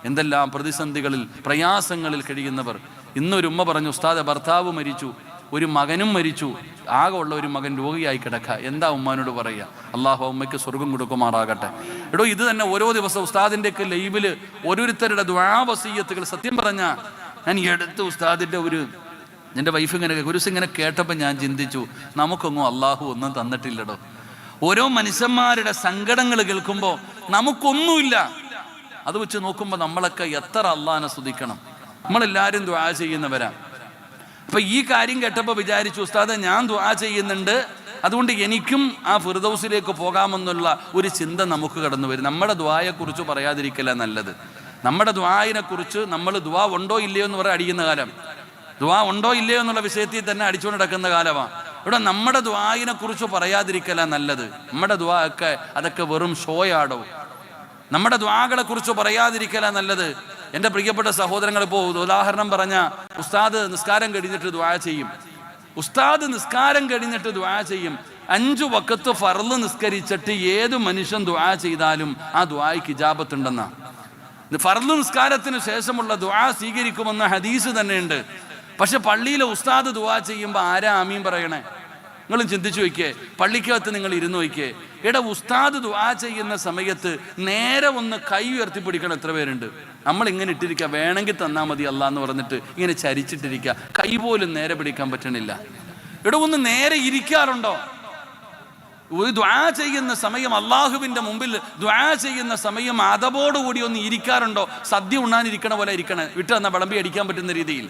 എന്തെല്ലാം പ്രതിസന്ധികളിൽ, പ്രയാസങ്ങളിൽ കഴിയുന്നവർ. ഇന്നൊരു ഉമ്മ പറഞ്ഞു, ഉസ്താദെ, ഭർത്താവ് മരിച്ചു, ഒരു മകനും മരിച്ചു, ആകെ ഉള്ള ഒരു മകൻ രോഗിയായി കിടക്കുക. എന്താ ഉമ്മാനോട് പറയുക? അള്ളാഹു ഉമ്മയ്ക്ക് സ്വർഗം കൊടുക്കുമാറാകട്ടെ. എടോ, ഇത് തന്നെ ഓരോ ദിവസം ഉസ്താദിൻ്റെയൊക്കെ ലൈവിൽ ഓരോരുത്തരുടെ ദുആ വസിയ്യത്തുകൾ. സത്യം പറഞ്ഞാൽ ഞാൻ ഈ അടുത്ത് ഉസ്താദിൻ്റെ എൻ്റെ വൈഫ് ഇങ്ങനെ ഒരു ദിവസം ഇങ്ങനെ കേട്ടപ്പോൾ ഞാൻ ചിന്തിച്ചു, നമുക്കൊന്നും അള്ളാഹു ഒന്നും തന്നിട്ടില്ലടോ. ഓരോ മനുഷ്യന്മാരുടെ സങ്കടങ്ങൾ കേൾക്കുമ്പോൾ നമുക്കൊന്നുമില്ല. അത് വെച്ച് നോക്കുമ്പോൾ നമ്മളൊക്കെ എത്ര അള്ളാഹിനെ സ്തുതിക്കണം. നമ്മളെല്ലാവരും ദുആ ചെയ്യുന്നവരാ. അപ്പൊ ഈ കാര്യം കേട്ടപ്പോൾ വിചാരിച്ചു, ഉസ്താദ്, ഞാൻ ദുആ ചെയ്യുന്നുണ്ട്, അതുകൊണ്ട് എനിക്കും ആ ഫിർദൗസിലേക്ക് പോകാമെന്നുള്ള ഒരു ചിന്ത നമുക്ക് കടന്നു വരും. നമ്മുടെ ദുആയെക്കുറിച്ച് പറയാതിരിക്കല നല്ലത്. നമ്മുടെ ദുആയിനെ കുറിച്ച് നമ്മൾ ദുആ ഉണ്ടോ ഇല്ലയോ എന്ന് പറയാൻ അടിക്കുന്ന കാലം, ദുആ ഉണ്ടോ ഇല്ലയോ എന്നുള്ള വിഷയത്തിൽ തന്നെ അടിച്ചുകൊണ്ട് നടക്കുന്ന കാലമാണ്. ഇവിടെ നമ്മുടെ ദുആയിനെ കുറിച്ച് പറയാതിരിക്കല നല്ലത്. നമ്മുടെ ദുആ ഒക്കെ അതൊക്കെ വെറും ഷോയാടോ. നമ്മുടെ ദുആകളെ കുറിച്ച് പറയാതിരിക്കല നല്ലത്. എൻ്റെ പ്രിയപ്പെട്ട സഹോദരങ്ങൾ, ഇപ്പോൾ ഉദാഹരണം പറഞ്ഞ ഉസ്താദ് നിസ്കാരം കഴിഞ്ഞിട്ട് ദുആ ചെയ്യും. 5 വഖത്ത് ഫർള് നിസ്കരിച്ചിട്ട് ഏത് മനുഷ്യൻ ദുആ ചെയ്താലും ആ ദുആയ്ക്ക് ഇജാബത്തുണ്ടെന്നാ. ഫർള് നിസ്കാരത്തിന് ശേഷമുള്ള ദുആ സ്വീകരിക്കുമെന്ന ഹദീസ് തന്നെയുണ്ട്. പക്ഷെ പള്ളിയിലെ ഉസ്താദ് ദുആ ചെയ്യുമ്പോൾ ആരാ ആമീൻ പറയണേ? നിങ്ങളും ചിന്തിച്ചു നോക്കിയേ. പള്ളിക്കകത്ത് നിങ്ങൾ ഇരുന്ന് നോക്കിയേ. ഉസ്താദ് ദുആ ചെയ്യുന്ന സമയത്ത് നേരെ ഒന്ന് കൈ ഉയർത്തിപ്പിടിക്കണം എത്ര പേരുണ്ട്? നമ്മൾ ഇങ്ങനെ ഇട്ടിരിക്കുക, വേണമെങ്കിൽ തന്നാൽ മതി അല്ലാ എന്ന് പറഞ്ഞിട്ട് ഇങ്ങനെ ചരിച്ചിട്ടിരിക്കുക, കൈ പോലും നേരെ പിടിക്കാൻ പറ്റണില്ല. ഒന്ന് നേരെ ഇരിക്കാറുണ്ടോ? ഒരു ദുആ ചെയ്യുന്ന സമയം, അള്ളാഹുവിൻ്റെ മുമ്പിൽ ദുആ ചെയ്യുന്ന സമയം അതബോടുകൂടി ഒന്ന് ഇരിക്കാറുണ്ടോ? സദ്യ ഉണ്ണാനിരിക്കണ പോലെ ഇരിക്കണേ, വിട്ട് തന്നാൽ വിളമ്പി അടിക്കാൻ പറ്റുന്ന രീതിയിൽ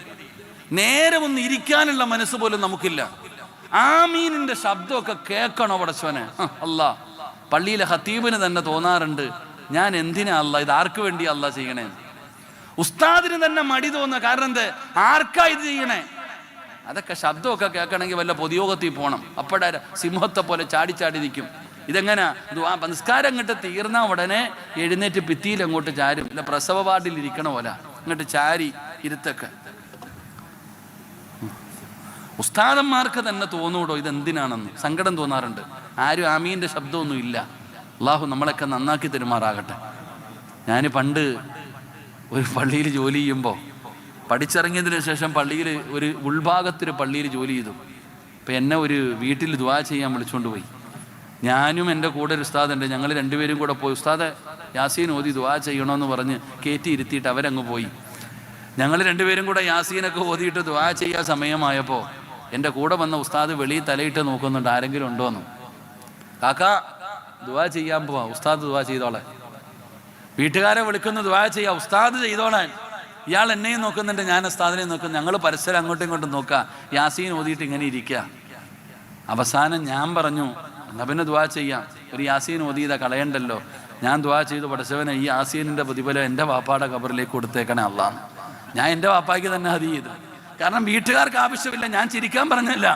നേരെ ഒന്ന് ഇരിക്കാനുള്ള മനസ്സ് പോലും നമുക്കില്ല. ആമീനിന്റെ ശബ്ദമൊക്കെ കേൾക്കണോ പടച്ചവനെ? അല്ലാ, പള്ളിയിലെ ഖത്തീബിന് തന്നെ തോന്നാറുണ്ട്, ഞാൻ എന്തിനാ അല്ലാ, ഇത് ആർക്ക് വേണ്ടി അല്ലാ ചെയ്യണേ? ഉസ്താദിന് തന്നെ മടി തോന്നുക. കാരണം എന്ത്? ആർക്കാ ഇത് ചെയ്യണേ? അതൊക്കെ ശബ്ദമൊക്കെ കേൾക്കണമെങ്കിൽ വല്ല പൊതുയോഗത്തിൽ പോകണം. അപ്പോഴേ സിംഹത്തെ പോലെ ചാടി നിൽക്കും. ഇതെങ്ങനെ? നിസ്കാരം അങ്ങോട്ട് തീർന്ന ഉടനെ എഴുന്നേറ്റ് ഭിത്തിയിൽ അങ്ങോട്ട് ചാരും. ഇല്ല, പ്രസവ വാർഡിൽ ഇരിക്കണ പോലെ അങ്ങോട്ട് ചാരി ഇരുത്തൊക്കെ. ഉസ്താദന്മാർക്ക് തന്നെ തോന്നൂടോ ഇതെന്തിനാണെന്ന്? സങ്കടം തോന്നാറുണ്ട്. ആരും ആമീൻ്റെ ശബ്ദമൊന്നും ഇല്ല. അള്ളാഹു നമ്മളൊക്കെ നന്നാക്കി തരുമാറാകട്ടെ. ഞാൻ പണ്ട് ഒരു പള്ളിയിൽ ജോലി ചെയ്യുമ്പോൾ, പഠിച്ചിറങ്ങിയതിന് ശേഷം പള്ളിയിൽ ഒരു ഉൾഭാഗത്തൊരു പള്ളിയിൽ ജോലി ചെയ്തു. അപ്പം എന്നെ ഒരു വീട്ടിൽ ദുആ ചെയ്യാൻ വിളിച്ചുകൊണ്ട് പോയി. ഞാനും എൻ്റെ കൂടെ ഒരു ഉസ്താദുണ്ട്, ഞങ്ങൾ രണ്ടുപേരും കൂടെ പോയി. ഉസ്താദ് യാസീൻ ഓതി ദുആ ചെയ്യണമെന്ന് പറഞ്ഞ് കയറ്റി ഇരുത്തിയിട്ട് അവരങ്ങ് പോയി. ഞങ്ങൾ രണ്ടുപേരും കൂടെ യാസീനൊക്കെ ഓതിയിട്ട് ദുആ ചെയ്യാൻ സമയമായപ്പോൾ എൻ്റെ കൂടെ വന്ന ഉസ്താദ് വെളിയിൽ തലയിട്ട് നോക്കുന്നുണ്ട്, ആരെങ്കിലും ഉണ്ടോയെന്ന്. കാക്ക ദുആ ചെയ്യാൻ പോവാ, ഉസ്താദ് ദുആ ചെയ്തോളെ. വീട്ടുകാരെ വിളിക്കുന്ന ദുആ ചെയ്യാം, ഉസ്താദ് ചെയ്തോളാൻ. ഇയാൾ എന്നെയും നോക്കുന്നുണ്ട്, ഞാൻ ഉസ്താദിനെയും നോക്കുന്നു. ഞങ്ങൾ പരസ്പരം അങ്ങോട്ടും ഇങ്ങോട്ടും നോക്കുക, യാസീൻ ഓതിയിട്ട് ഇങ്ങനെ ഇരിക്കുക. അവസാനം ഞാൻ പറഞ്ഞു, എന്നാൽ പിന്നെ ദുആ ചെയ്യാം, ഒരു യാസീൻ ഓതിയതാ കളയണ്ടല്ലോ. ഞാൻ ദുആ ചെയ്തു, പഠിച്ചവനെ ഈ യാസീനിൻ്റെ പ്രതിഫലം എൻ്റെ വാപ്പാടെ ഖബറിലേക്ക് കൊടുത്തേക്കണേ അള്ളാഹ്. ഞാൻ എൻ്റെ വാപ്പായ്ക്ക് തന്നെ ഹദി ചെയ്തു. കാരണം വീട്ടുകാർക്ക് ആവശ്യമില്ല, ഞാൻ ചിരിക്കാൻ പറഞ്ഞല്ല.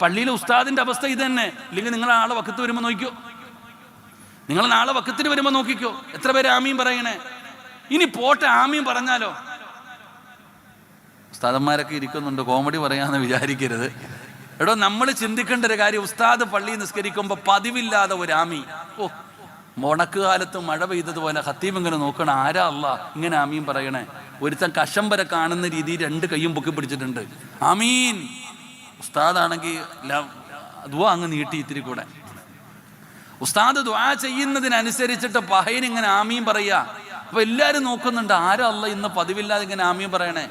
പള്ളിയിലെ ഉസ്താദിൻ്റെ അവസ്ഥ ഇത് തന്നെ. ഇല്ലെങ്കിൽ നിങ്ങൾ നാളെ വക്കത്ത് വരുമ്പോൾ നോക്കിക്കോ, നിങ്ങൾ നാളെ വക്കത്തിന് വരുമ്പോൾ നോക്കിക്കോ, എത്ര പേര് ആമീൻ പറയണേ. ഇനി പോട്ടെ, ആമീൻ പറഞ്ഞാലോ. ഉസ്താദന്മാരൊക്കെ ഇരിക്കുന്നുണ്ട്, കോമഡി പറയാമെന്ന് വിചാരിക്കരുത്. എടോ, നമ്മൾ ചിന്തിക്കേണ്ട ഒരു കാര്യം, ഉസ്താദ് പള്ളി നിസ്കരിക്കുമ്പോൾ പതിവില്ലാതെ ഒരു ആമീൻ. ഓ, മുണക്കുകാലത്ത് മഴ പെയ്തതുപോലെ ഖത്തീബ് ഇങ്ങനെ നോക്കണം, ആരാ അല്ലാ ഇങ്ങനെ ആമീൻ പറയണേ. ഒരുത്തൻ കഷം വരെ കാണുന്ന രീതിയിൽ രണ്ട് കൈയും പൊക്കി പിടിച്ചിട്ടുണ്ട്, ആമീൻ. ഉസ്താദാണെങ്കിൽ ദുആ അങ്ങ് നീട്ടി ഇത്തിരി കൂടെ. ഉസ്താദ് ദുആ ചെയ്യുന്നതിനനുസരിച്ചിട്ട് പഹയൻ ഇങ്ങനെ ആമീൻ പറയുക. അപ്പൊ എല്ലാവരും നോക്കുന്നുണ്ട്, ആരാ അല്ലാ ഇന്ന് പതിവില്ലാതെ ഇങ്ങനെ ആമീൻ പറയണേ.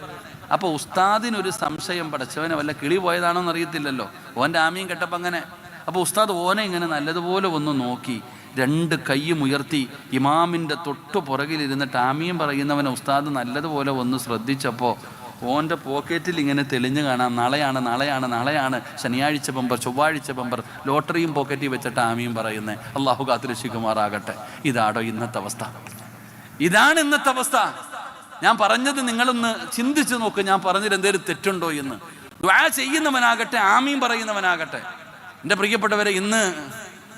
അപ്പോൾ ഉസ്താദിനൊരു സംശയം, പഠിച്ചവനെ വല്ല കിളി പോയതാണോ എന്നറിയത്തില്ലല്ലോ, ഓൻ്റെ ആമീൻ കേട്ടപ്പോൾ അങ്ങനെ. അപ്പോൾ ഉസ്താദ് ഓനെ ഇങ്ങനെ നല്ലതുപോലെ ഒന്ന് നോക്കി, രണ്ട് കൈയും ഉയർത്തി ഇമാമിൻ്റെ തൊട്ടു പുറകിലിരുന്നിട്ട് ആമീൻ പറയുന്നവനെ ഉസ്താദ് നല്ലതുപോലെ ഒന്ന് ശ്രദ്ധിച്ചപ്പോൾ ഓൻ്റെ പോക്കറ്റിൽ ഇങ്ങനെ തെളിഞ്ഞു കാണാം, നാളെയാണ് ശനിയാഴ്ച ബമ്പർ, ചൊവ്വാഴ്ച ബമ്പർ, ലോട്ടറിയും പോക്കറ്റിൽ വെച്ചിട്ട് ആമീൻ പറയുന്നത്. അള്ളാഹു കാത്തുരക്ഷിക്കുമാറാകട്ടെ. ഇതാടോ ഇന്നത്തെ അവസ്ഥ? ഇതാണ് ഇന്നത്തെ അവസ്ഥ. ഞാൻ പറഞ്ഞത് നിങ്ങളൊന്ന് ചിന്തിച്ച് നോക്ക്, ഞാൻ പറഞ്ഞത് എന്തേലും തെറ്റുണ്ടോ എന്ന്. ദുആ ചെയ്യുന്നവനാകട്ടെ, ആമീൻ പറയുന്നവനാകട്ടെ, എൻ്റെ പ്രിയപ്പെട്ടവരെ, ഇന്ന്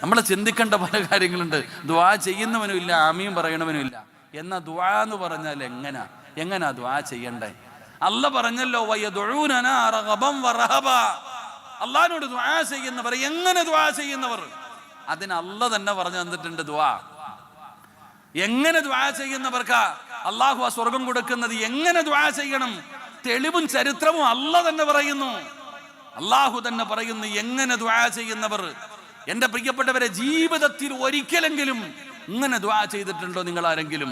നമ്മൾ ചിന്തിക്കേണ്ട പല കാര്യങ്ങളുണ്ട്. ദുആ ചെയ്യുന്നവനും ഇല്ല, ആമീൻ പറയണവനും ഇല്ല. എന്നാൽ ദുആ എന്ന് പറഞ്ഞാൽ എങ്ങനാ ദുആ ചെയ്യണ്ടേ? അല്ല പറഞ്ഞല്ലോ, വയദുഊനനാ റഗബൻ വറഹബ. അല്ലാഹുവോട് ദുആ ചെയ്യുന്നവർ എങ്ങനെ ദുആ ചെയ്യുന്നവർ, അതിന് അല്ല തന്നെ പറഞ്ഞു തന്നിട്ടുണ്ട് ദുആ. എങ്ങനെ ദുആ ചെയ്യുന്നവർക്ക് അല്ലാഹു ആ സ്വർഗം കൊടുക്കുന്നത്, എങ്ങനെ ദുആ ചെയ്യണം, തെളിവും ചരിത്രവും അല്ല തന്നെ പറയുന്നു. അല്ലാഹു തന്നെ പറയുന്നു എങ്ങനെ ദുആ ചെയ്യുന്നവർ. എൻ്റെ പ്രിയപ്പെട്ടവരെ, ജീവിതത്തിൽ ഒരിക്കലെങ്കിലും ഇങ്ങനെ ദുആ ചെയ്തിട്ടുണ്ടോ നിങ്ങൾ ആരെങ്കിലും?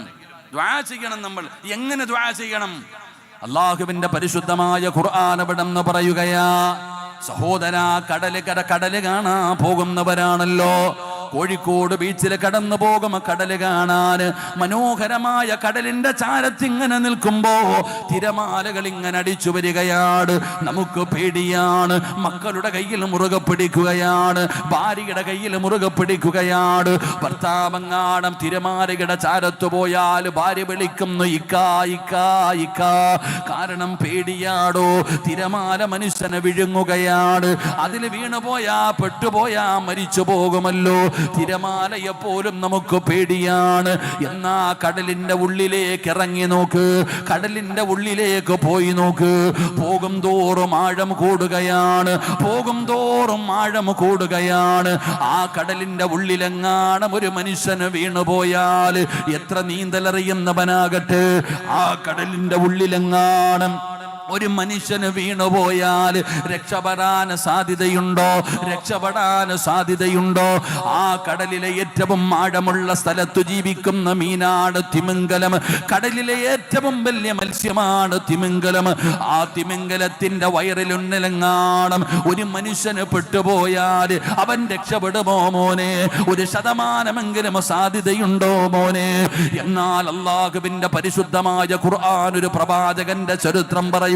ദുആ ചെയ്യണം നമ്മൾ. എങ്ങനെ ദുആ ചെയ്യണം? അല്ലാഹുവിന്റെ പരിശുദ്ധമായ ഖുർആൻ എവിടെന്ന് പറയുകയാ, സഹോദരാ, കടല് കാണാൻ പോകുന്നവരാണല്ലോ. കോഴിക്കോട് ബീച്ചിൽ കടന്നു പോകും കടല് കാണാൻ. മനോഹരമായ കടലിന്റെ ചാരത്തിങ്ങനെ നിൽക്കുമ്പോ തിരമാലകൾ ഇങ്ങനെ അടിച്ചു വരികയാണ്. നമുക്ക് പേടിയാണ്. മക്കളുടെ കയ്യിൽ മുറുകെ പിടിക്കുകയാണ്, ഭാര്യയുടെ കയ്യിൽ മുറുകെ പിടിക്കുകയാണ്. ഭർത്താവങ്ങാണം തിരമാലയുടെ ചാരത്ത് പോയാൽ ഭാര്യ വിളിക്കുന്നു ഇക്കാ ഇക്കാ ഇക്കാ. കാരണം പേടിയാടോ, തിരമാല മനുഷ്യനെ വിഴുങ്ങുകയാണ്. അതിൽ വീണുപോയാ പെട്ടുപോയാ മരിച്ചു പോകുമല്ലോ. തിരമാലയെപ്പോലും നമുക്ക് പേടിയാണ്. എന്നാ കടലിന്റെ ഉള്ളിലേക്ക് ഇറങ്ങി നോക്ക്, കടലിന്റെ ഉള്ളിലേക്ക് പോയി നോക്ക്. പോകും തോറും ആഴം കൂടുകയാണ്, പോകും തോറും ആഴം കൂടുകയാണ്. ആ കടലിന്റെ ഉള്ളിലെങ്ങാണം ഒരു മനുഷ്യന് വീണുപോയാൽ എത്ര നീന്തലറിയുന്നവനാകട്ടെ, ആ കടലിന്റെ ഉള്ളിലെങ്ങാണം ഒരു മനുഷ്യന് വീണുപോയാൽ രക്ഷപ്പെടാൻ സാധ്യതയുണ്ടോ? രക്ഷപ്പെടാൻ സാധ്യതയുണ്ടോ? ആ കടലിലെ ഏറ്റവും ആഴമുള്ള സ്ഥലത്ത് ജീവിക്കുന്ന മീനാണ് തിമിംഗലം. കടലിലെ ഏറ്റവും വലിയ മത്സ്യമാണ് തിമിംഗലം. ആ തിമിംഗലത്തിന്റെ വയറിലുണ്ണിലെങ്ങാണം ഒരു മനുഷ്യന് പെട്ടുപോയാൽ അവൻ രക്ഷപ്പെടുമോ മോനെ? 1% സാധ്യതയുണ്ടോ മോനെ? എന്നാൽ അല്ലാഹുവിന്റെ പരിശുദ്ധമായ ഖുർആൻ ഒരു പ്രവാചകന്റെ ചരിത്രം പറയുകയാണ്.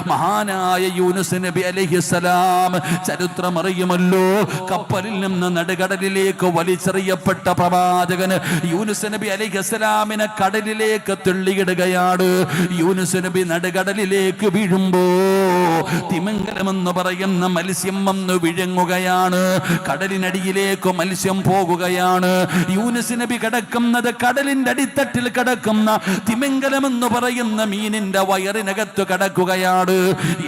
മഹാനായ യൂനുസ് നബി അലൈഹിസ്സലാം, ചരിത്രം അറിയുമല്ലോ. കപ്പലിൽ നിന്ന് നടുകടലിലേക്ക് വലിച്ചെറിയപ്പെട്ട പ്രവാചകൻ യൂനുസ് നബി അലൈഹിസ്സലാമിനെ കടലിലേക്ക് തള്ളിയിടുകയാണ്. യൂനുസ് നബി നടുകടലിലേക്ക് വീഴുമ്പോ തിമിംഗലം എന്ന് പറയുന്ന മത്സ്യം വന്ന് വിഴുങ്ങുകയാണ്. കടലിനടിയിലേക്ക് മത്സ്യം പോകുകയാണ്. യൂനുസ് നബി കിടക്കുന്നത് കടലിന്റെ അടിത്തട്ടിൽ കിടക്കുന്ന തിമിംഗലം എന്ന് പറയുന്ന മീനിന്റെ വയറിനകത്ത് വയറിനകത്ത് കിടക്കുകയാണ്.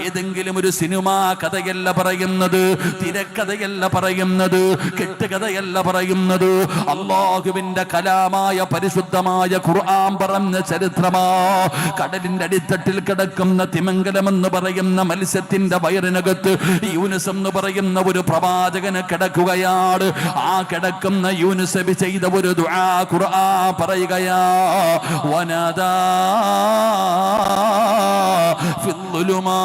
ഏതെങ്കിലും ഒരു സിനിമാ കഥയല്ല പറയുന്നത്, തിരക്കഥയല്ല പറയുന്നത്, കെട്ടുകഥയല്ല പറയുന്നത്. അല്ലാഹുവിന്റെ കലാമായ പരിശുദ്ധമായ ഖുർആൻ പറഞ്ഞ ചരിത്രമാ. കടലിന്റെ അടിത്തട്ടിൽ കിടക്കുന്ന തിമംഗലം എന്ന് പറയുന്ന മത്സ്യത്തിന്റെ വയറിനകത്ത് യൂനുസ് എന്ന് പറയുന്ന ഒരു പ്രവാചകന് കിടക്കുകയാണ്. ആ കിടക്കുന്ന യൂനുസ് നബി ചെയ്ത ഒരു ദുആ ഖുർആൻ പറയുകയാ. വനദാ ഫിൽ ളുലുമാത്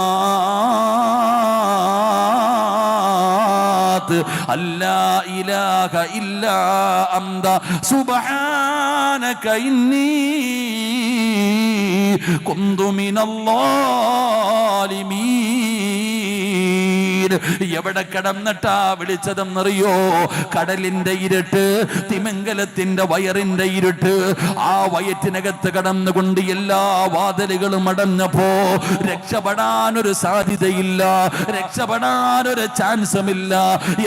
അല്ലാ ഇലാഹ ഇല്ലാ അന്ത സുബ്ഹാനക ഇന്നി കുന്തു മിനല്ലാലിമീൻ. എവിടെ കിടന്നിട്ടാ വിളിച്ചതെന്നറിയോ? കടലിന്റെ ഇരുട്ട്, തിമംഗലത്തിന്റെ വയറിന്റെ ഇരുട്ട്. ആ വയറ്റിനകത്ത് കടന്നുകൊണ്ട് എല്ലാ വാതിലുകളും അടഞ്ഞപ്പോ രക്ഷപ്പെടാനൊരു സാധ്യതയില്ല, രക്ഷപ്പെടാനൊരു ചാൻസുമില്ല.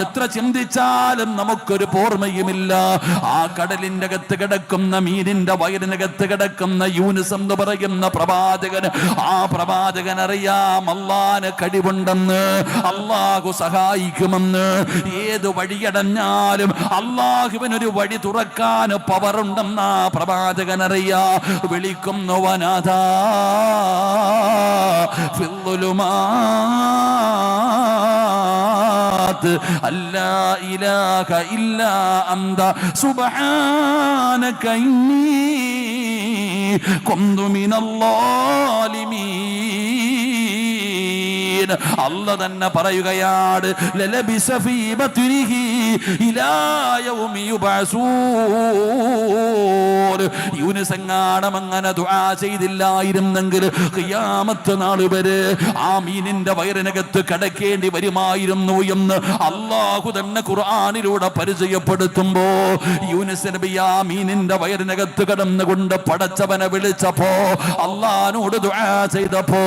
എത്ര ചിന്തിച്ചാലും നമുക്കൊരു പോർമയുമില്ല. ആ കടലിന്റെ അകത്ത് കിടക്കുന്ന മീനിന്റെ വയറിനകത്ത് കിടക്കുന്ന യൂനുസ് എന്ന് പറയുന്ന പ്രവാചകൻ, ആ പ്രവാചകൻ അറിയാം അല്ലാഹുവിന് കഴിവുണ്ടെന്ന്, അല്ലാഹു സഹായിക്കുമെന്ന്. ഏത് വഴിയടഞ്ഞാലും അല്ലാഹുവിനൊരു വഴി തുറക്കാൻ പവറുണ്ടെന്ന് ആ പ്രവാചകൻ അറിയാ. വിളിക്കുന്നു വനാദാ ഫിൽ ളുലുമാത് അല്ലാ ഇലാഹ ഇല്ലാ അന്ത സുബ്ഹാനക ഇന്നി കുന്തു മിനല്ലാലിമീൻ. അല്ലാഹു തന്നെ പറയുകയാണ്, ലലബിസ ഫീ ബത്നിഹി ഇലാ യൗമി യുബഅസൂൻ. യൂനുസ് എങ്ങാനും അങ്ങനെ ദുആ ചെയ്തില്ലായിരുന്നെങ്കിൽ ഖിയാമത്ത് നാൾ വരെ ആ മീനിന്റെ വയറിനകത്ത് കിടക്കേണ്ടി വരുമായിരുന്നു എന്ന് അല്ലാഹു തന്നെ ഖുർആനിലൂടെ പരിചയപ്പെടുത്തുമ്പോ, യൂനുസ് നബി ആ മീനിന്റെ വയറിനകത്ത് കിടന്നുകൊണ്ട് പടച്ചവനെ വിളിച്ചപ്പോ, അല്ലാഹുവോട് ദുആ ചെയ്തപ്പോ,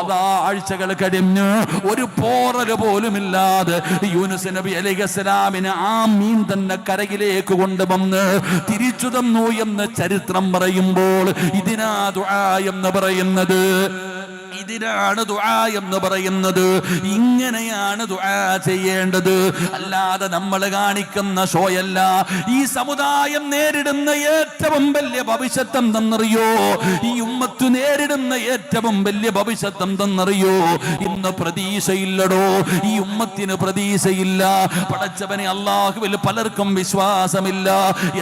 അതാ ആഴ്ചകൾ കഴിഞ്ഞ് ഒരു പോറല് പോലുമില്ലാതെ യൂനുസ് നബി അലൈഹിസ്സലാമിനെ ആ മീൻ തന്നെ കരയിലേക്ക് കൊണ്ടുവന്ന് തിരിച്ചു തന്നു എന്ന് ചരിത്രം പറയുമ്പോൾ, ഇതിനാ ദുആ എന്ന് പറയുന്നത്. ഇതിനാണ് ദുആ എന്ന് പറയുന്നത്. ഇങ്ങനെയാണ് ദുആ ചെയ്യേണ്ടത്. അല്ലാതെ നമ്മൾ കാണിക്കുന്ന ഷോയല്ല. ഈ സമുദായം നേരിടുന്ന ഏറ്റവും വലിയ ഭവിഷ്യത്ത് എന്തെന്നറിയോ? ഈ ഉമ്മത്ത് നേരിടുന്ന ഏറ്റവും വലിയ ഭവിഷ്യത്ത് എന്തെന്നറിയോ? ഇന്ന് പ്രതീക്ഷയില്ലടോ, ഈ ഉമ്മത്തിന് പ്രതീക്ഷയില്ല. പടച്ചവനെ അല്ലാഹുവിൽ പലർക്കും വിശ്വാസമില്ല.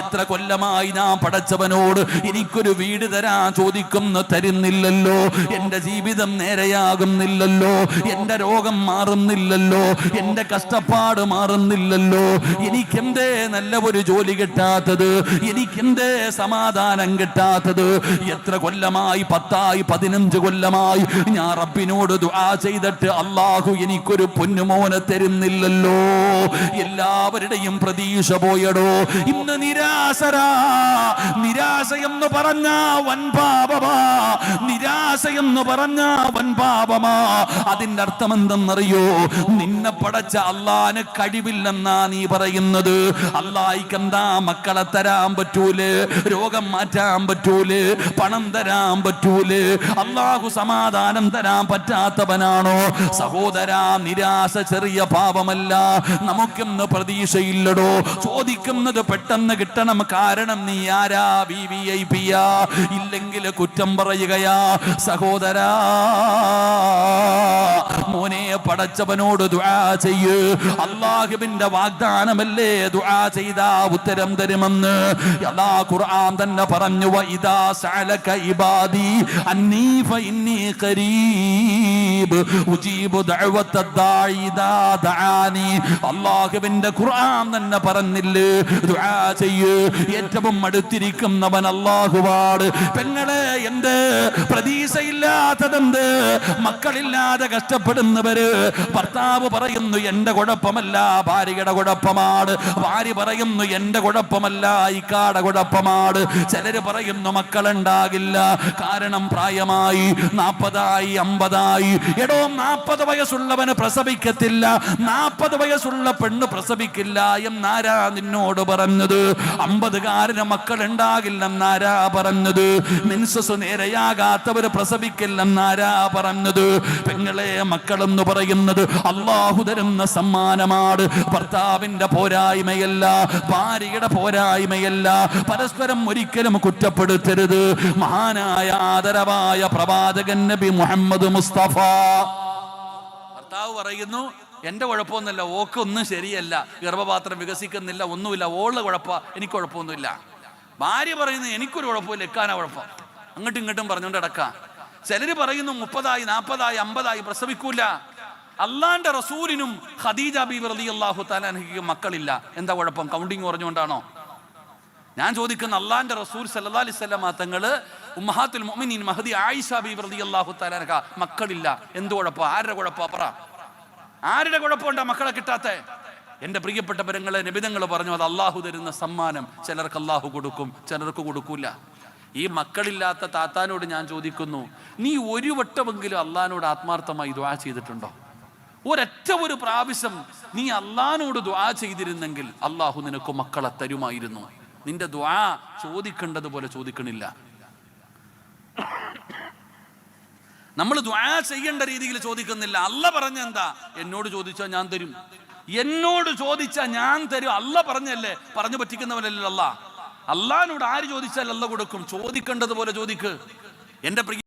എത്ര കൊല്ലമായി ഞാൻ പടച്ചവനോട് എനിക്കൊരു വീട് തരാൻ ചോദിക്കുന്നു, തരുന്നില്ലല്ലോ. എന്റെ ജീവിതം നേരെയാകുന്നില്ലല്ലോ, എന്റെ രോഗം മാറുന്നില്ലല്ലോ, എന്റെ കഷ്ടപ്പാട് മാറുന്നില്ലല്ലോ. എനിക്കെന്തേ നല്ല ഒരു ജോലി കിട്ടാത്തത്? എനിക്കെന്തേ സമാധാനം കിട്ടാത്തത്? എത്ര കൊല്ലമായി, 10 15 കൊല്ലമായി ഞാൻ റബ്ബിനോട് ദുആ ചെയ്തിട്ട് അല്ലാഹു എനിക്കൊരു പൊന്നുമോനെ തരുന്നില്ലല്ലോ. എല്ലാവരുടെയും പ്രതീക്ഷ പോയടോ. ഇന്ന് നിരാശരാ. നിരാശ എന്ന് പറഞ്ഞ വൻ പാപമാ. നിരാശ എന്ന് പറഞ്ഞ വൻ പാപമാ. അതിന്റെ അർത്ഥം എന്തെന്നറിയോ? നിന്നെ പടച്ച അല്ലാഹുവിന് കഴിവില്ലെന്നാ നീ പറയുന്നത്. അല്ലാഹുവിക്ക് എന്താ മക്കളെ തരാൻ പറ്റൂലേ? രോഗം മാറ്റാൻ പറ്റൂലേ? പണം തരാൻ പറ്റൂലേ? അല്ലാഹു സമാധാനം തരാൻ പറ്റാത്തവനാണോ? സഹോദരാ, നിരാശ ചെറിയ പാപമല്ല. നമുക്കിന്ന് പ്രതീക്ഷയില്ലടോ. ചോദിക്കുന്നത് പെട്ടെന്ന് കിട്ടണം. കാരണം നീ ആരാ? VIP യാ? ഇല്ലെങ്കിൽ കുറ്റം പറയുകയാ. സഹോദരാ, മോനെ, പടച്ചവനോട് ദുആ ചെയ്യ്. അല്ലാഹുവിന്റെ വാഗ്ദാനമല്ലേ ദുആ ചെയ്താ ഉത്തരം തരുമെന്ന്. അല്ലാഹു ഖുർആൻ തന്നെ പറഞ്ഞു, വഇദാ സഅലക ഇബാദി അന്നീ ഫഇന്നി ഖരീബ് ഉജീബു ദഅവത്തദ് ദാഇ ഇദാ ദഅാനി. അല്ലാഹുവിന്റെ ഖുർആൻ തന്നെ പറഞ്ഞില്ലേ ദുആ ചെയ്യ്. ഏറ്റവും അടുത്തിരിക്കുന്നവൻ അല്ലാഹുവാണ്. പെങ്ങളെ, എന്ത് പ്രതീക്ഷയില്ലാത്തതെന്ത്? മക്കളില്ലാതെ കഷ്ടപ്പെടുന്ന തരുന്നവര്. ഭർത്താവ് പറയുന്നു എന്റെ കുഴപ്പമല്ല, ഭാര്യയുടെ കുഴപ്പമാണ്. ഭാര്യ പറയുന്നു എന്റെ കുഴപ്പമല്ല, ഇക്കാടെ കുഴപ്പമാണ്. ചിലര് പറയുന്നു മക്കളുണ്ടാകില്ല, കാരണം പ്രായമായി, 40ആയി 50ആയി. എടോ, 40 വയസ്സുള്ളവന് പ്രസവിക്കത്തില്ല, 40 വയസ്സുള്ള പെണ്ണ് പ്രസവിക്കില്ല എന്നാരാ നിന്നോട് പറഞ്ഞത്? 50കാരന് മക്കൾ ഉണ്ടാകില്ലെന്നാരാ പറഞ്ഞത്? മെൻസസ് നേരെയാകാത്തവര് പ്രസവിക്കില്ലെന്നാരാ പറഞ്ഞത്? പെങ്ങളെ, മക്കളെന്ന് പറയുന്നത് അള്ളാഹു തരുന്ന സമ്മാനമാണ്. ഭർത്താവിന്റെ പോരായ്മയല്ല, ഭാര്യയുടെ പോരായ്മയല്ല. പരസ്പരം ഒരിക്കലും കുറ്റപ്പെടുത്തരുത്. മഹാനായ ആദരവായ പ്രവാചകൻ നബി മുഹമ്മദ് മുസ്തഫ ഭർത്താവ് പറയുന്നു എന്റെ കുഴപ്പമൊന്നുമില്ല, ഓക്കൊന്നും ശരിയല്ല, ഗർഭപാത്രം വികസിക്കുന്നില്ല, ഒന്നുമില്ല, ഓളുടെ കുഴപ്പ, എനിക്ക് കുഴപ്പമൊന്നുമില്ല. ഭാര്യ പറയുന്നു എനിക്കൊരു കുഴപ്പമില്ല, എക്കാനാ കുഴപ്പം. അങ്ങോട്ടും ഇങ്ങോട്ടും പറഞ്ഞുകൊണ്ട് കിടക്കാം. ചിലര് പറയുന്നു 30ആയി 40ആയി 50ആയി പ്രസവിക്കൂല. അള്ളാന്റെ റസൂലിനും ഖദീജ ബീബി റളിയല്ലാഹു തആല അൻഹയ്ക്കും മക്കളില്ല. എന്താ കുഴപ്പം? കൗണ്ടിങ് കുറഞ്ഞുകൊണ്ടാണോ? ഞാൻ ചോദിക്കുന്ന, അള്ളാന്റെ റസൂൽ സല്ലല്ലാഹു അലൈഹി വസല്ലം തങ്ങള് ഉമ്മഹാത്തുൽ മുഅ്മിനീൻ മഹദി ആയിഷ ബീബി റളിയല്ലാഹു തആല അൻഹ മക്കളില്ല. എന്ത് കുഴപ്പം? ആരുടെ കുഴപ്പം? പറ, ആരുടെ കുഴപ്പമുണ്ടാ മക്കളെ കിട്ടാത്തെ? എന്റെ പ്രിയപ്പെട്ട പരങ്ങളെ, നബിതങ്ങൾ പറഞ്ഞു അത് അള്ളാഹു തരുന്ന സമ്മാനം. ചിലർക്ക് അള്ളാഹു കൊടുക്കും, ചിലർക്ക് കൊടുക്കൂല. ഈ മക്കളില്ലാത്ത താത്താനോട് ഞാൻ ചോദിക്കുന്നു, നീ ഒരു വട്ടമെങ്കിലും അള്ളാഹിനോട് ആത്മാർത്ഥമായി ദുആ ചെയ്തിട്ടുണ്ടോ? ഒരു പ്രാവശ്യം നീ അള്ളാഹിനോട് ദുആ ചെയ്തിരുന്നെങ്കിൽ അള്ളാഹു നിനക്ക് മക്കളെ തരുമായിരുന്നു. നിന്റെ ദുആ ചോദിക്കേണ്ടതുപോലെ ചോദിക്കണില്ല. നമ്മൾ ദുആ ചെയ്യേണ്ട രീതിയിൽ ചോദിക്കുന്നില്ല. അല്ല പറഞ്ഞെന്താ? എന്നോട് ചോദിച്ചാൽ ഞാൻ തരും, എന്നോട് ചോദിച്ചാൽ ഞാൻ തരും. അല്ല പറഞ്ഞല്ലേ, പറഞ്ഞു പറ്റിക്കുന്നവരല്ലേ അല്ലാ. അള്ളാഹിനോട് ആര് ചോദിച്ചാൽ അല്ല കൊടുക്കും. ചോദിക്കേണ്ടതുപോലെ ചോദിക്ക്. എന്റെ പ്രിയ